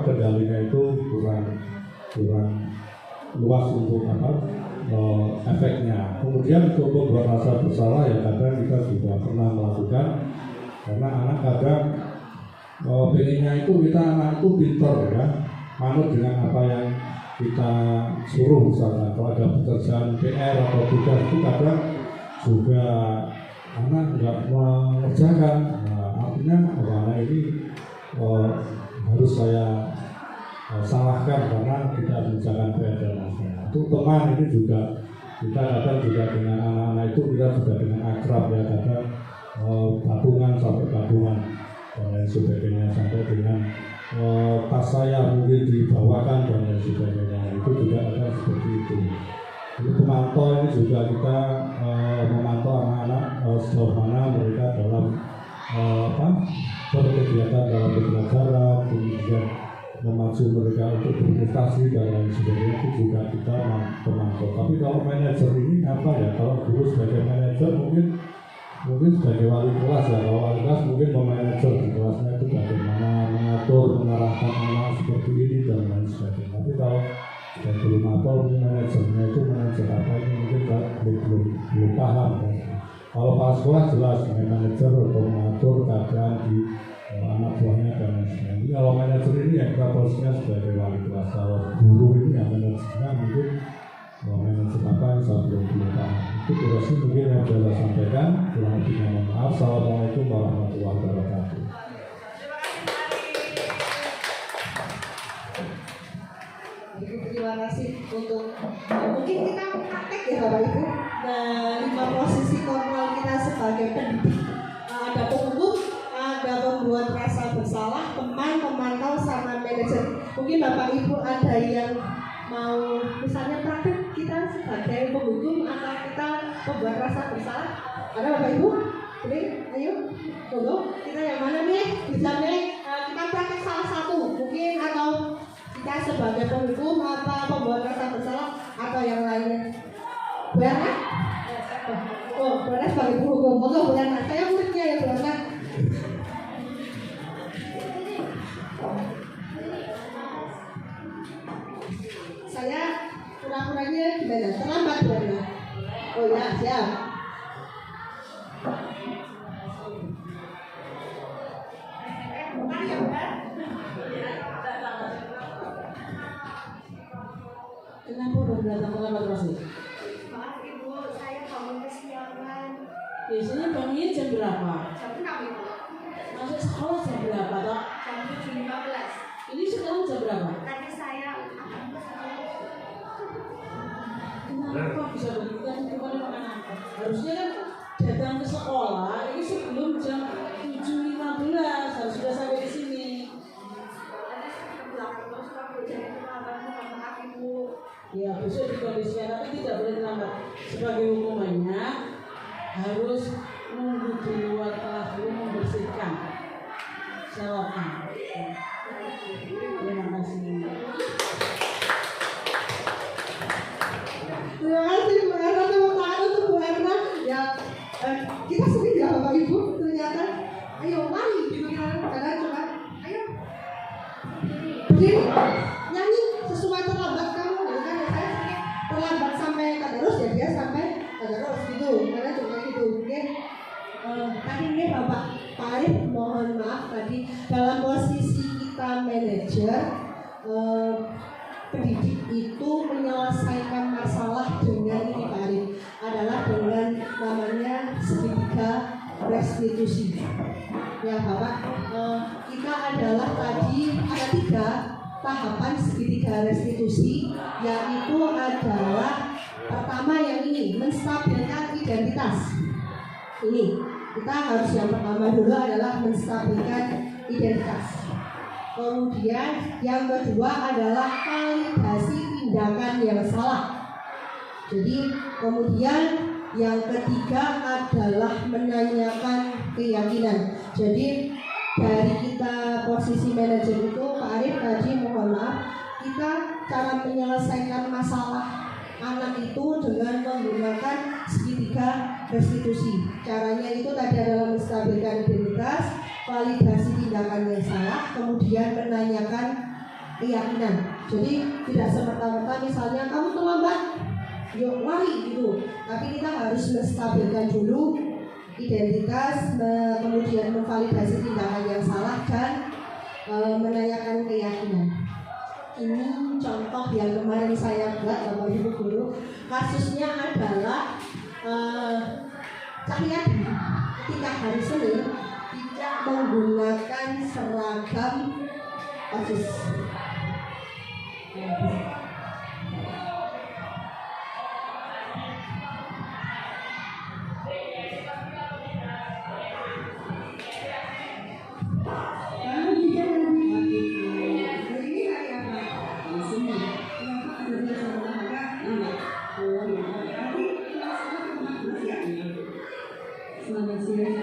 kendalinya itu kurang luas untuk efeknya. Kemudian untuk membuat rasa bersalah ya kadang kita juga pernah melakukan, karena anak kadang pengennya itu kita anak itu pintar ya, manut dengan apa yang kita suruh. Misalnya kalau ada pekerjaan PR atau tugas itu kadang juga anak nggak mengerjakan. Nah, artinya anak ini harus saya salahkan karena tidak mengerjakan PR dan lain-lain. Untuk teman ini juga kita kadang juga dengan anak-anak itu kita juga dengan akrab ya, kadang patungan sampai patungan dan lain sebagainya, sampai dengan tas saya mungkin dibawakan dan lain sebagainya. Itu juga ada seperti itu. Jadi pemantau ini juga kita memantau anak-anak sejauh mana mereka dalam berkegiatan dalam pembelajaran, kemudian memacu mereka untuk berprestasi dan lain sebagainya, itu juga kita memantau. Tapi kalau manajer ini apa ya? Kalau guru sebagai manajer mungkin sebagai wali kelas ya, kalau wali kelas mungkin memanajer di kelasnya itu bagaimana mengatur, mengarahkan anak seperti ini dan lain sebagainya. Tapi kalau saya belum apal manajernya itu manajer apa ini mungkin belum paham kan. Kalau pas sekolah jelas manajer untuk mengatur keadaan di anak buahnya dan lain sebagainya. Kalau manajer ini yang kita posisinya sebagai wali kelas, kalau guru ini yang manajernya mungkin manajer apa yang saya belum tahu. Itu durasi mungkin yang saya sampaikan. Kurang lebihnya mohon maaf. Assalamualaikum warahmatullahi wabarakatuh. Terima kasih untuk mungkin kita praktek ya Bapak Ibu. Nah, 5 posisi kontrol kita sebagai pendidik, ada penghukum, ada pembuat rasa bersalah, teman, pemantau, sama manajer. Mungkin Bapak Ibu ada yang mau misalnya praktek kita sebagai penghukum atau kita pembuat rasa bersalah. Ada Bapak Ibu? Oke, ayo, tunggu. Kita yang mana nih? Bisa nih kita praktek salah satu mungkin, atau kita sebagai penghukum apa pembuat rasa bersalah atau yang lainnya. Bu Erna? Oh, Bu Erna sebagai penghukum. Monggo Bu Erna, saya muridnya ya Bu Erna. Saya pura-puranya gimana? Terlambat Bu Erna. Oh ya, siap. Kenapa udah datang terlambat terus nih? Maaf Ibu, saya bangun kesiangan. Biasanya bangunnya jam berapa? Jam 6 Ibu. Masuk sekolah jam berapa toh? Jam 7.15. Ini sekarang jam berapa? Tadi saya akan Kenapa bisa begitu? Kan kemarin makan apa? Harusnya kan datang ke sekolah ini sebelum jam 7.15 harus sudah sampai di sini. Ya, besok dikondisikan tapi tidak boleh terlambat. Sebagai hukumannya harus nunggu di luar kelas dulu membersihkan selokan. Terima kasih. Terima kasih Bu Erna, tepuk tangan untuk Bu Erna. Ya, kita sering ya Bapak Ibu ternyata. Ayo mari gitu kan, kadang coba. Ayo. Berdiri, nyanyi sesuai terlambat kamu. Kan saya sering terlambat sampai tadarus ya dia sampai tadarus gitu. Karena cuma gitu. Mungkin tadi ini Bapak Pak Arif mohon maaf tadi dalam posisi kita manajer. Pendidik itu menyelesaikan masalah dengan ini Pak Arif, adalah dengan namanya segitiga restitusi. Ya Bapak, kita adalah tadi ada 3 tahapan segitiga restitusi, yaitu adalah pertama yang ini menstabilkan identitas. Ini kita harus yang pertama dulu adalah menstabilkan identitas. Kemudian yang kedua adalah validasi tindakan yang salah. Jadi kemudian yang ketiga adalah menanyakan keyakinan. Jadi dari kita posisi manajer itu Pak Arif tadi mohon maaf, kita cara menyelesaikan masalah anak itu dengan menggunakan segitiga restitusi. Caranya itu tadi adalah menstabilkan identitas, validasi tindakan yang salah, kemudian menanyakan keyakinan. Jadi tidak semerta-merta misalnya kamu terlambat, yuk lari gitu. Tapi kita harus menstabilkan dulu identitas, kemudian memvalidasi tindakan yang salah dan menanyakan keyakinan. Ini contoh yang kemarin saya buat Bapak Ibu Guru. Kasusnya adalah Cahyadi ketika hari Senin tidak menggunakan seragam OSIS. Selamat siang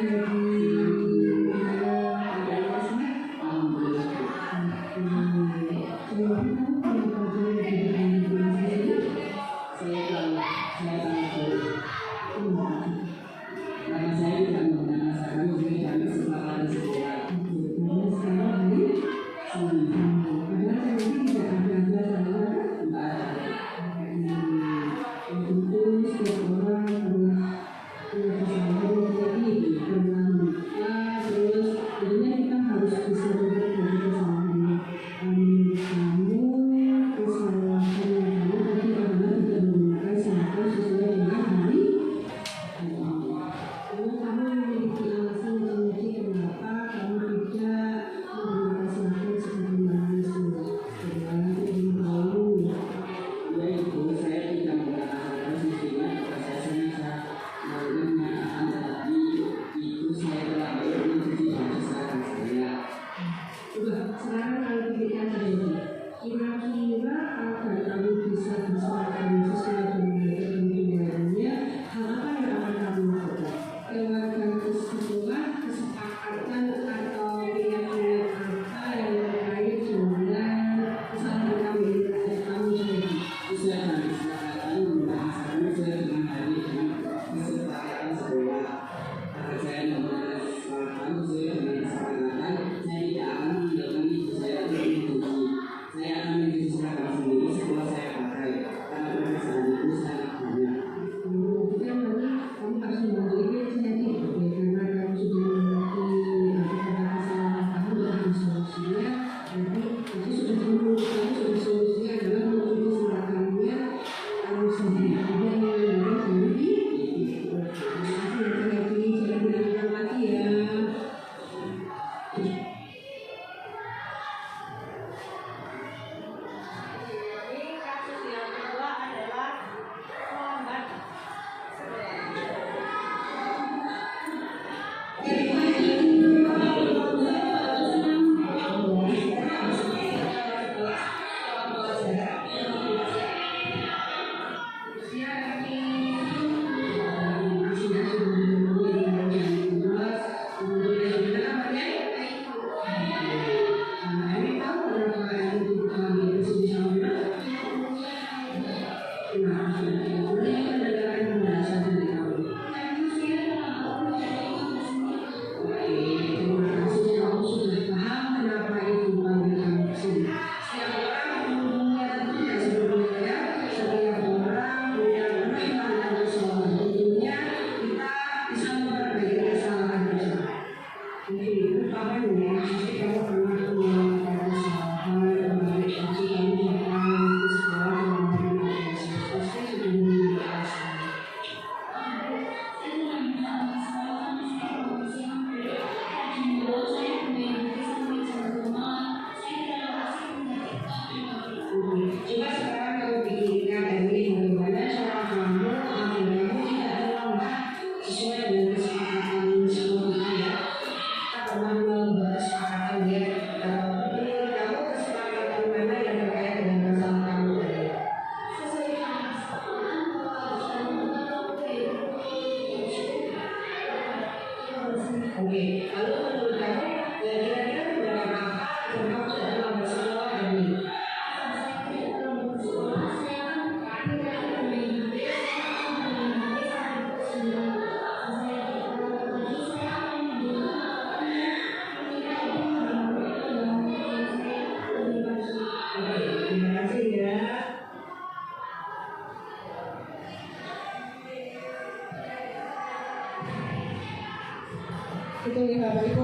itu ya Bapak Ibu,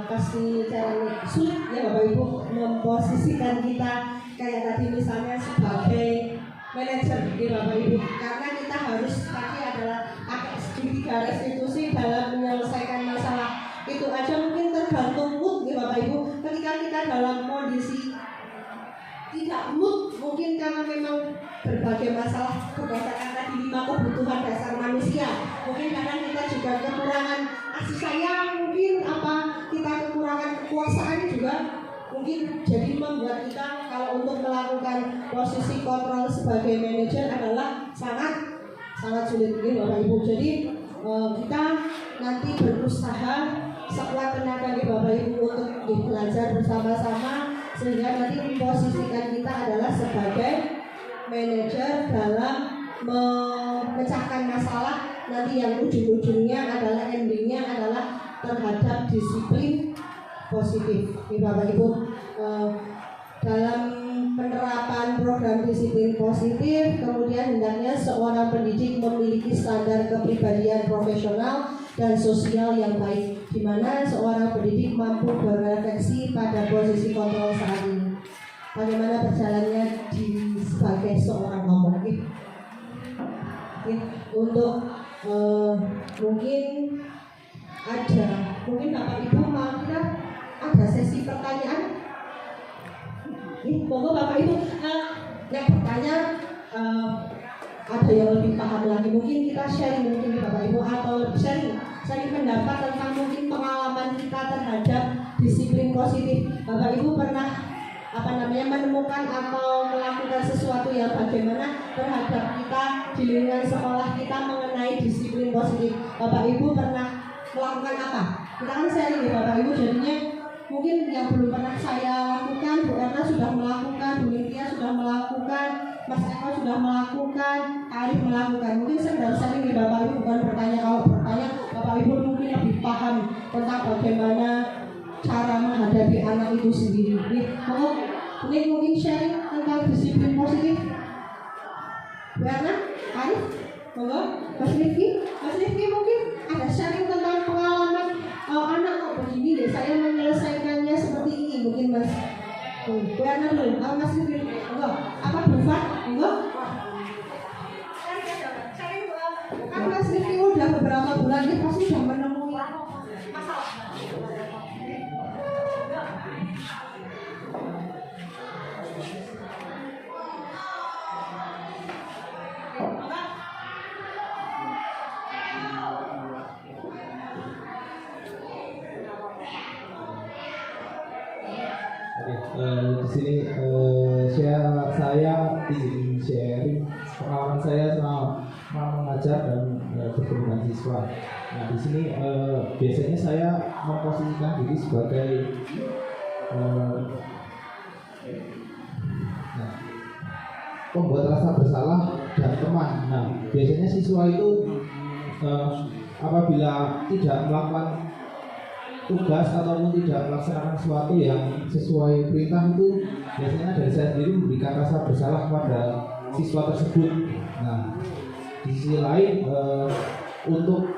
pasti cara sulit ya Bapak Ibu memposisikan kita kayak tadi misalnya sebagai manajer ya Bapak Ibu, karena kita harus tadi adalah segitiga restitusi dalam menyelesaikan masalah. Itu aja mungkin tergantung mood ya Bapak Ibu. Ketika kita dalam kondisi tidak mood, mungkin karena memang berbagai masalah berdasarkan tadi 5 kebutuhan dasar manusia. Mungkin karena kita juga kekurangan kasih sayang, mungkin kita kekurangan kekuasaan juga mungkin jadi membuat kita kalau untuk melakukan posisi kontrol sebagai manajer adalah sangat sulit ya Bapak Ibu. Jadi kita nanti berusaha sekuat tenaga nih Bapak Ibu untuk belajar bersama-sama sehingga nanti memposisikan kita adalah sebagai manajer dalam memecahkan masalah nanti yang ujung-ujungnya adalah endingnya adalah terhadap disiplin positif nih Bapak Ibu. Dalam penerapan program disiplin positif, kemudian hendaknya seorang pendidik memiliki standar kepribadian profesional dan sosial yang baik, di mana seorang pendidik mampu berefleksi pada posisi kontrol saat ini. Bagaimana berjalannya sebagai seorang ngomong? Untuk mungkin Bapak Ibu mau kita ada sesi pertanyaan. Monggo Bapak Ibu yang bertanya ada yang lebih paham lagi, mungkin kita sharing mungkin Bapak Ibu atau sharing pendapat tentang mungkin pengalaman kita terhadap disiplin positif. Bapak Ibu pernah menemukan atau melakukan sesuatu yang bagaimana terhadap kita di lingkungan sekolah kita mengenai disiplin positif. Bapak Ibu pernah melakukan apa? Kita kan sharing ya Bapak Ibu, jadinya mungkin yang belum pernah saya lakukan, Bu Erna sudah melakukan, Bu Lydia sudah melakukan, Mas Eko sudah melakukan, Arif melakukan. Mungkin sekedar sharing di Bapak Ibu, bukan bertanya. Kalau bertanya, Bapak Ibu mungkin lebih paham tentang bagaimana cara menghadapi anak itu sendiri. Ini mungkin sharing tentang disiplin positif. Bu Erna, Arif, monggo, Mas Rifki mungkin ada sharing tentang pengalaman anak kok begini deh, saya menyelesaikannya seperti ini mungkin Mas. Bu Erna dulu, Mas Rifki, monggo. Apa Bu Fat, monggo. Kan Mas Rifki udah beberapa bulan dia pasti sudah menemui masalah. Di sini saya ingin sharing pengalaman saya selama mengajar dan bertemu dengan siswa. Nah di sini biasanya saya memposisikan diri sebagai pembuat rasa bersalah dan teman. Nah biasanya siswa itu apabila tidak melakukan tugas ataupun tidak melaksanakan sesuatu yang sesuai perintah itu biasanya dari saya sendiri memberikan rasa bersalah kepada siswa tersebut. Nah, di sisi lain untuk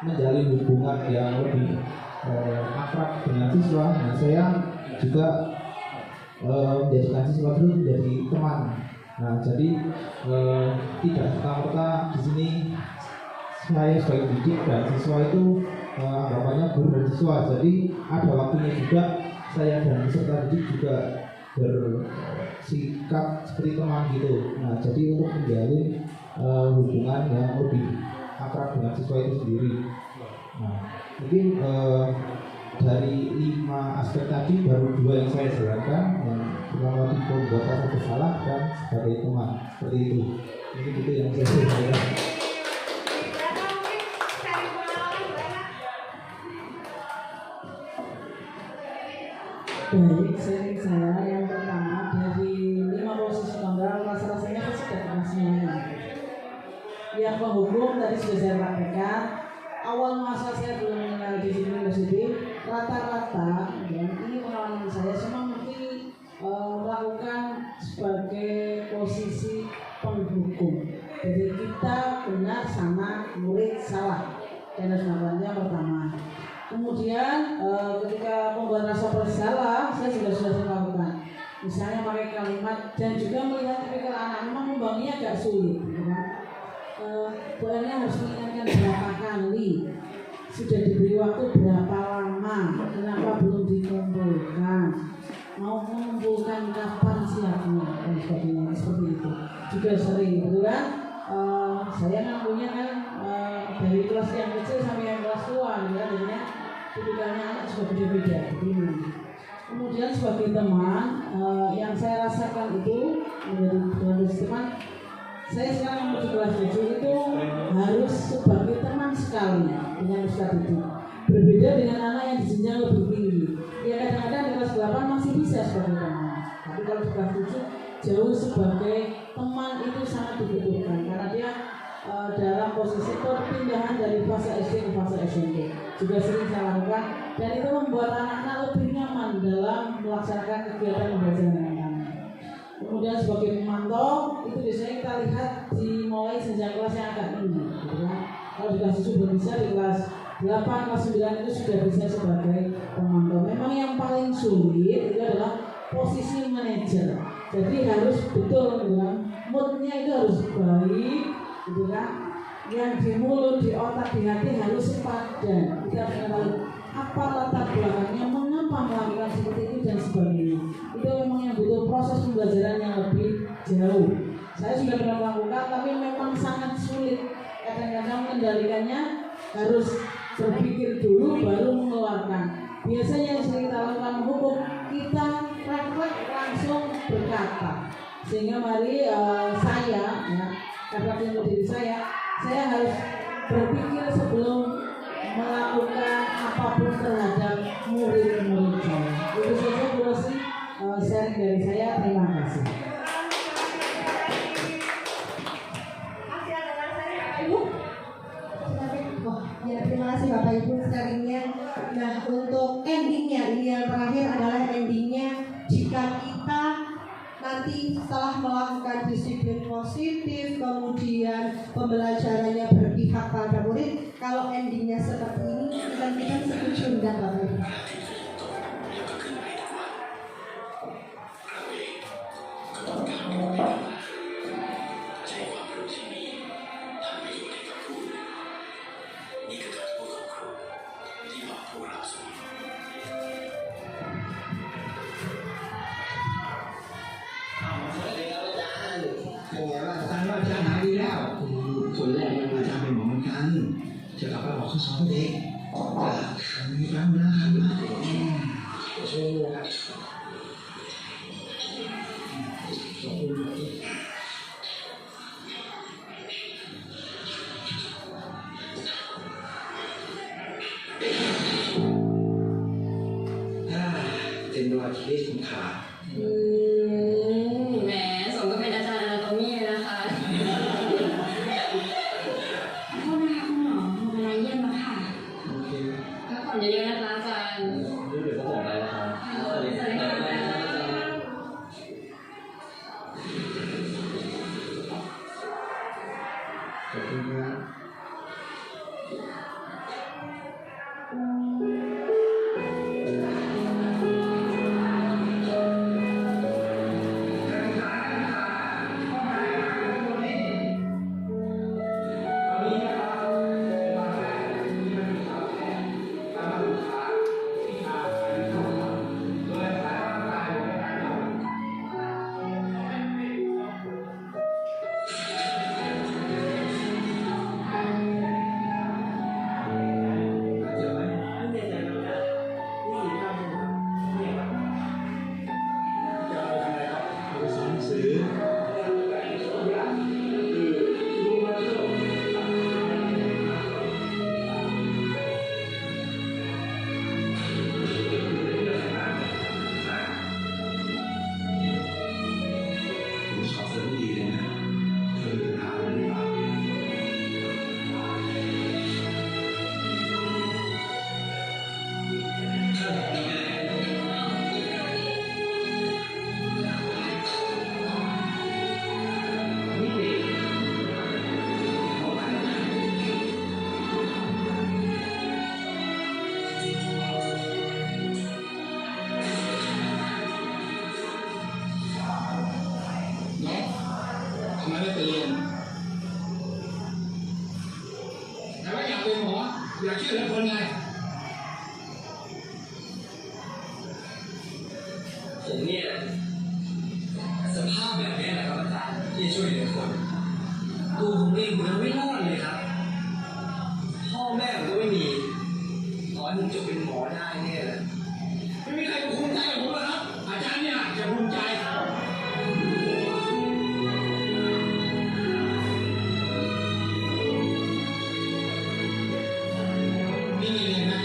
menjalin hubungan yang lebih akrab dengan siswa, nah saya juga menjadikan siswa itu menjadi teman. Nah, jadi tidak serta-merta di sini saya sebagai pendidik dan siswa itu anggapannya guru dan siswa, jadi ada waktunya juga saya dan peserta didik juga bersikap seperti teman gitu. Nah jadi untuk menjalin hubungan yang lebih akrab dengan siswa itu sendiri. Nah mungkin dari 5 aspek tadi baru 2 yang saya jelaskan, yang pertama tadi membuat rasa bersalah dan sebagai teman, seperti itu. Ini itu yang saya jelaskan. Baik, sharing saya yang pertama dari 5 posisi tunggal rasa-rasanya sudah pernah semuanya. Yang penghukum tadi sudah saya praktekkan. Awal masa saya belum mengenal disiplin positif, rata-rata dan ini pengalaman saya semua mungkin melakukan sebagai posisi penghukum. Jadi kita benar sama murid salah dan harus melakukannya pertama. Kemudian ketika membuat rasa bersalah, saya juga sudah lakukan. Misalnya pakai kalimat dan juga melihat tipikal anak memang membangunnya agak sulit, gitu kan? Bulannya harus mengingatkan berapa kali, sudah diberi waktu berapa lama, kenapa belum dikumpulkan, mau mengumpulkan kapan siapnya dan sebagainya seperti itu. Juga sering, betul kan? Saya ngakunya kan dari kelas yang kecil sampai yang kelas tua, ya, jadinya tipikalnya anak juga beda-beda. Kemudian sebagai teman, yang saya rasakan itu menjadi teman, saya sekarang menuju kelas 7 itu harus sebagai teman sekali dengan ustadz itu. Berbeda dengan anak yang di jenjang lebih tinggi. Ya kadang-kadang di kelas 8 masih bisa sebagai teman, tapi kalau di kelas 7 jauh sebagai teman itu sangat dibutuhkan karena dia dalam posisi perpindahan dari fase SD ke fase SMP juga sering saya lakukan, dan itu membuat anak-anak lebih nyaman dalam melaksanakan kegiatan pembelajaran yang kami. Kemudian sebagai pemantau itu biasanya kita lihat dimulai sejak kelas yang agak tinggi, gitu kan? Kalau di kelas 7 belum bisa, di kelas 8, kelas 9 itu sudah bisa sebagai pemantau. Memang yang paling sulit itu adalah posisi manajer. Jadi harus betul, gitu kan? Moodnya itu harus baik, gitu kan? Yang di mulut, di otak, di hati harus sepadan. Kita harus tahu apa latar belakangnya, mengapa melakukan seperti itu dan sebagainya. Itu memang yang butuh proses pembelajaran yang lebih jauh. Saya sudah pernah melakukan, tapi memang sangat sulit. Kadang-kadang mengendalikannya harus berpikir dulu baru mengeluarkan. Biasanya yang sering kita lakukan hukum, kita refleks langsung berkata. Sehingga mari saya, ya, refleksi untuk diri saya harus berpikir sebelum melakukan apapun terhadap murid-murid saya. Itu saja Bu Rosi, sharing dari saya. Terima kasih. Ya, terima kasih Bapak Ibu sharingnya. Nah, untuk endingnya, ini yang terakhir adalah endingnya, jika kita nanti setelah melakukan disiplin positif, kemudian pembelajarannya berpihak pada murid, kalau endingnya seperti ini, kita setuju enggak Bapak Ibu?แหมสมก็เป็นอาจารย์อนาโตมีเลยนะคะโทษนะคะคุณหมอหมดเวลาเยี่ยมแล้วค่ะพักผ่อนเยอะๆนะคะอาจารย์เดี๋ยวก็บอกได้แล้วครับสวัสดีค่ะขอบคุณครับ อ ำไมไม่ไปเรียนแต่ว่าอยากเป็นหมออยากช่วยเหลือคนไงผมเนี่ยสภาพแบบนี้แหละครับอาจารย์ที่ช่วยเหลือคนตัวผมเองผมยังไม่รอดเลยครับพ่อแม่ผมก็ไม่มีขอให้ผมจะเป็นหมอได้เนี่ยแหละไม่มีใครภูมิใจกับผมหรอกครับอาจารย์เนี่ยจะภูมิใจนี่เลยนะ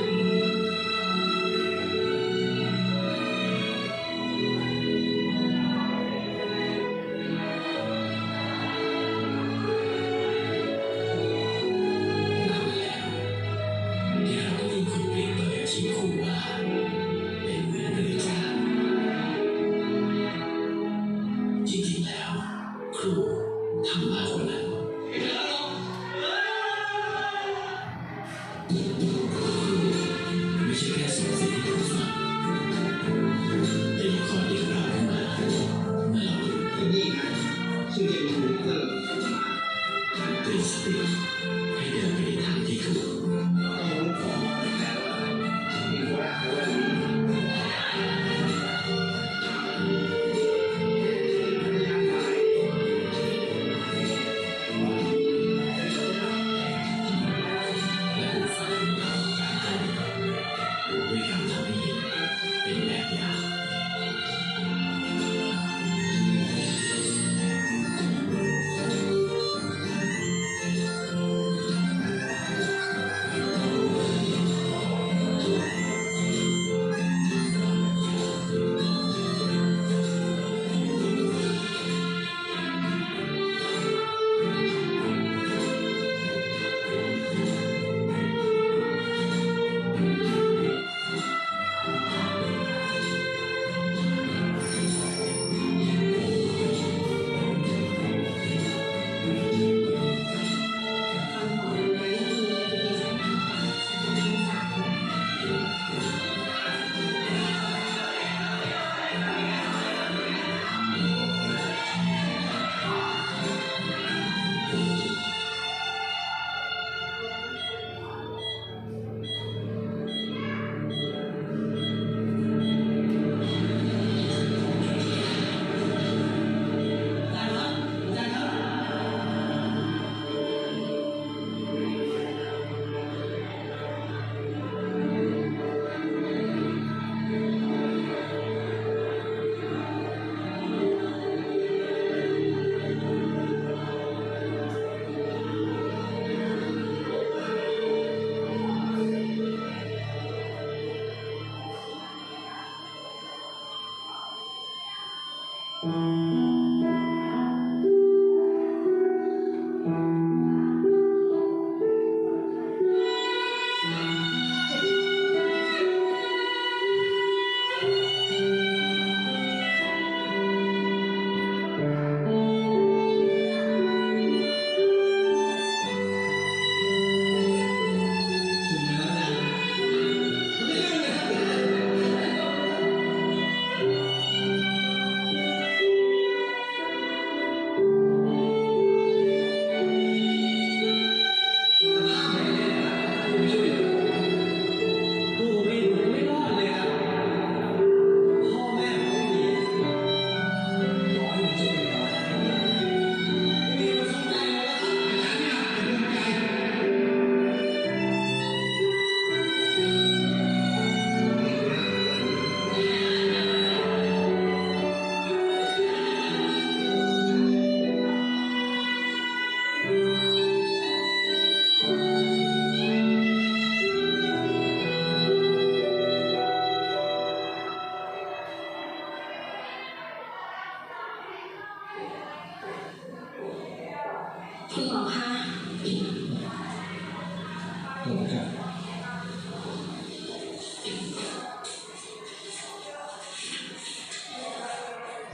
คุณหมอคะ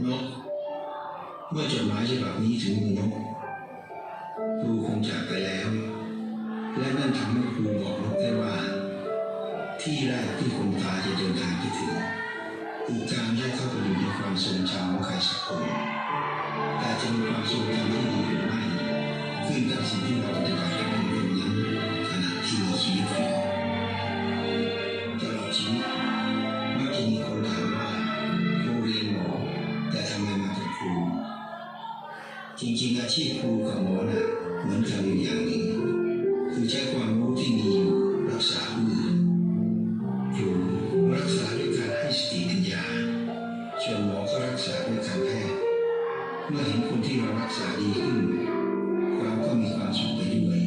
นกเมื่อจดหมายฉบับนี้ถึงมือนกครูคงจากไปแล้ว และนั่นทำให้ครูบอกนกได้ว่า ที่แรกที่คนตายจะเดินทางไปถึงคือการได้เข้าไปอยู่ในความทรงจำของใครสักคนแต่จะมีความทรงจำที่ดี เป็นสิ่งที่เราปฏิบัติกันเป็นนั้นขณะที่มีชีวิตอยู่ตลอดชีวิตมักจะมีคนถามว่าครูเรียนหมอแต่ทำไมมาเป็นครูจริงๆอาชีพครูกับหมอน่ะเหมือนกันอยู่อย่างหนึ่งคือใช้ความรู้ที่มีอยู่รักษาผู้อื่นครูรักษาด้วยการให้สติปัญญาส่วนหมอก็รักษาด้วยการแพทย์เมื่อเห็นคนที่เรารักษาดีขึ้นเราก็มีความสุขไปด้วย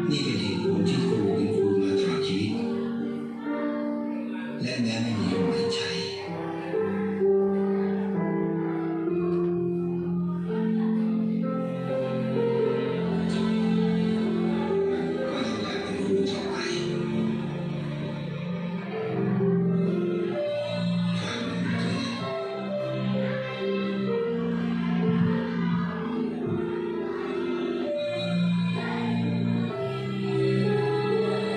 นี่เป็นเหตุผลที่ครูเป็นครูมาตลอดชีวิตและแม้ไม่มีลมหายใจก็ยังอยากเป็นครูต่อไปฝากน้องด้วย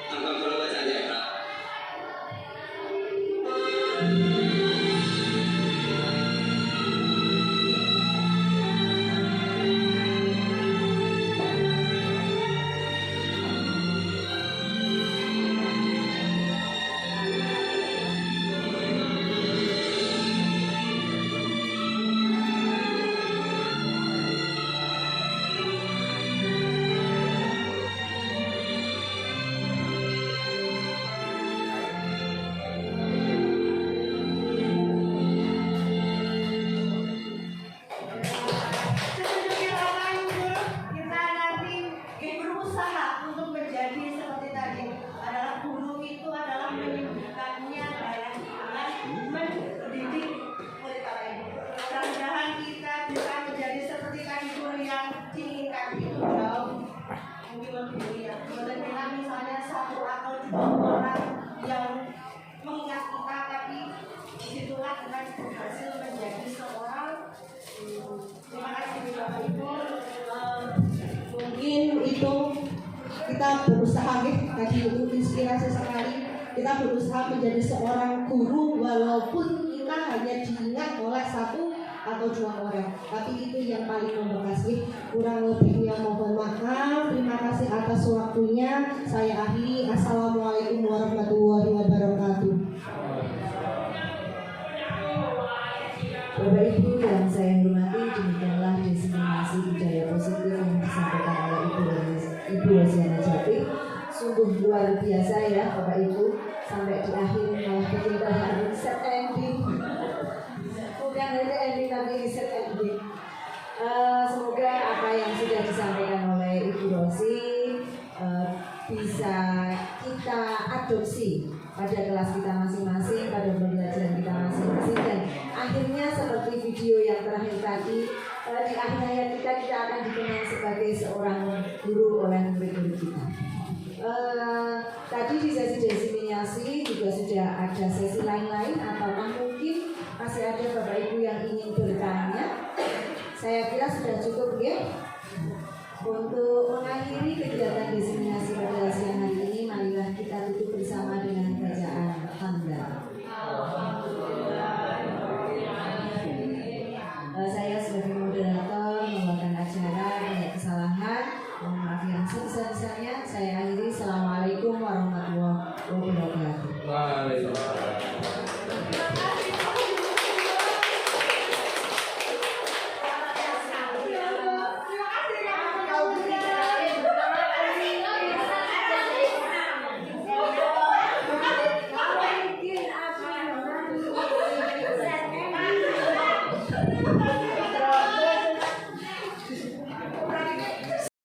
ทำความเคารพอาจารย์ใหญ่ครับ Sesungguhnya orang kita nanti berusaha untuk menjadi seperti tadi adalah guru itu adalah menyembuhkannya dengan mendidik murid lain. Mudah-mudahan kita bisa menjadi seperti tadi guru yang diinginkan itu jauh mungkin lebih mulia. Dengan misalnya satu atau dua orang yang mengingat kita tapi disitulah kita berhasil menjadi seorang. Terima kasih Bapak Ibu. Mungkin itu kita berusaha tadi itu inspirasi sekali. Kita berusaha menjadi seorang guru walaupun kita hanya diingat oleh satu atau dua orang. Tapi itu yang paling membekas. Kurang lebihnya mohon maaf. Terima kasih atas waktunya. Saya akhiri. Assalamualaikum warahmatullahi wabarakatuh. Bapak Ibu yang saya hormati, demikianlah diseminasi budaya positif yang disampaikan oleh Ibu Rosiana Jati. Sungguh luar biasa ya Bapak Ibu, sampai di akhir malah kita harus set ending. Bukan hanya ending tapi set ending. Semoga apa yang sudah disampaikan oleh Ibu Rosi bisa kita adopsi pada kelas kita masing-masing, pada pembelajaran kita masing-masing, dan akhirnya seperti video yang terakhir tadi, di akhir hayat kita akan dikenal sebagai seorang guru oleh murid-murid kita. Tadi di sesi diseminasi juga sudah ada sesi lain-lain, ataukah mungkin masih ada Bapak Ibu yang ingin bertanya? Saya kira sudah cukup ya. Untuk mengakhiri kegiatan diseminasi pada siang hari ini, marilah kita tutup bersama dengan bacaan hamdalah. Saya sebagai moderator membawakan acara, banyak kesalahan, mohon maaf yang sebesar-besarnya. Saya akhiri. Assalamualaikum warahmatullahi wabarakatuh. Thank you.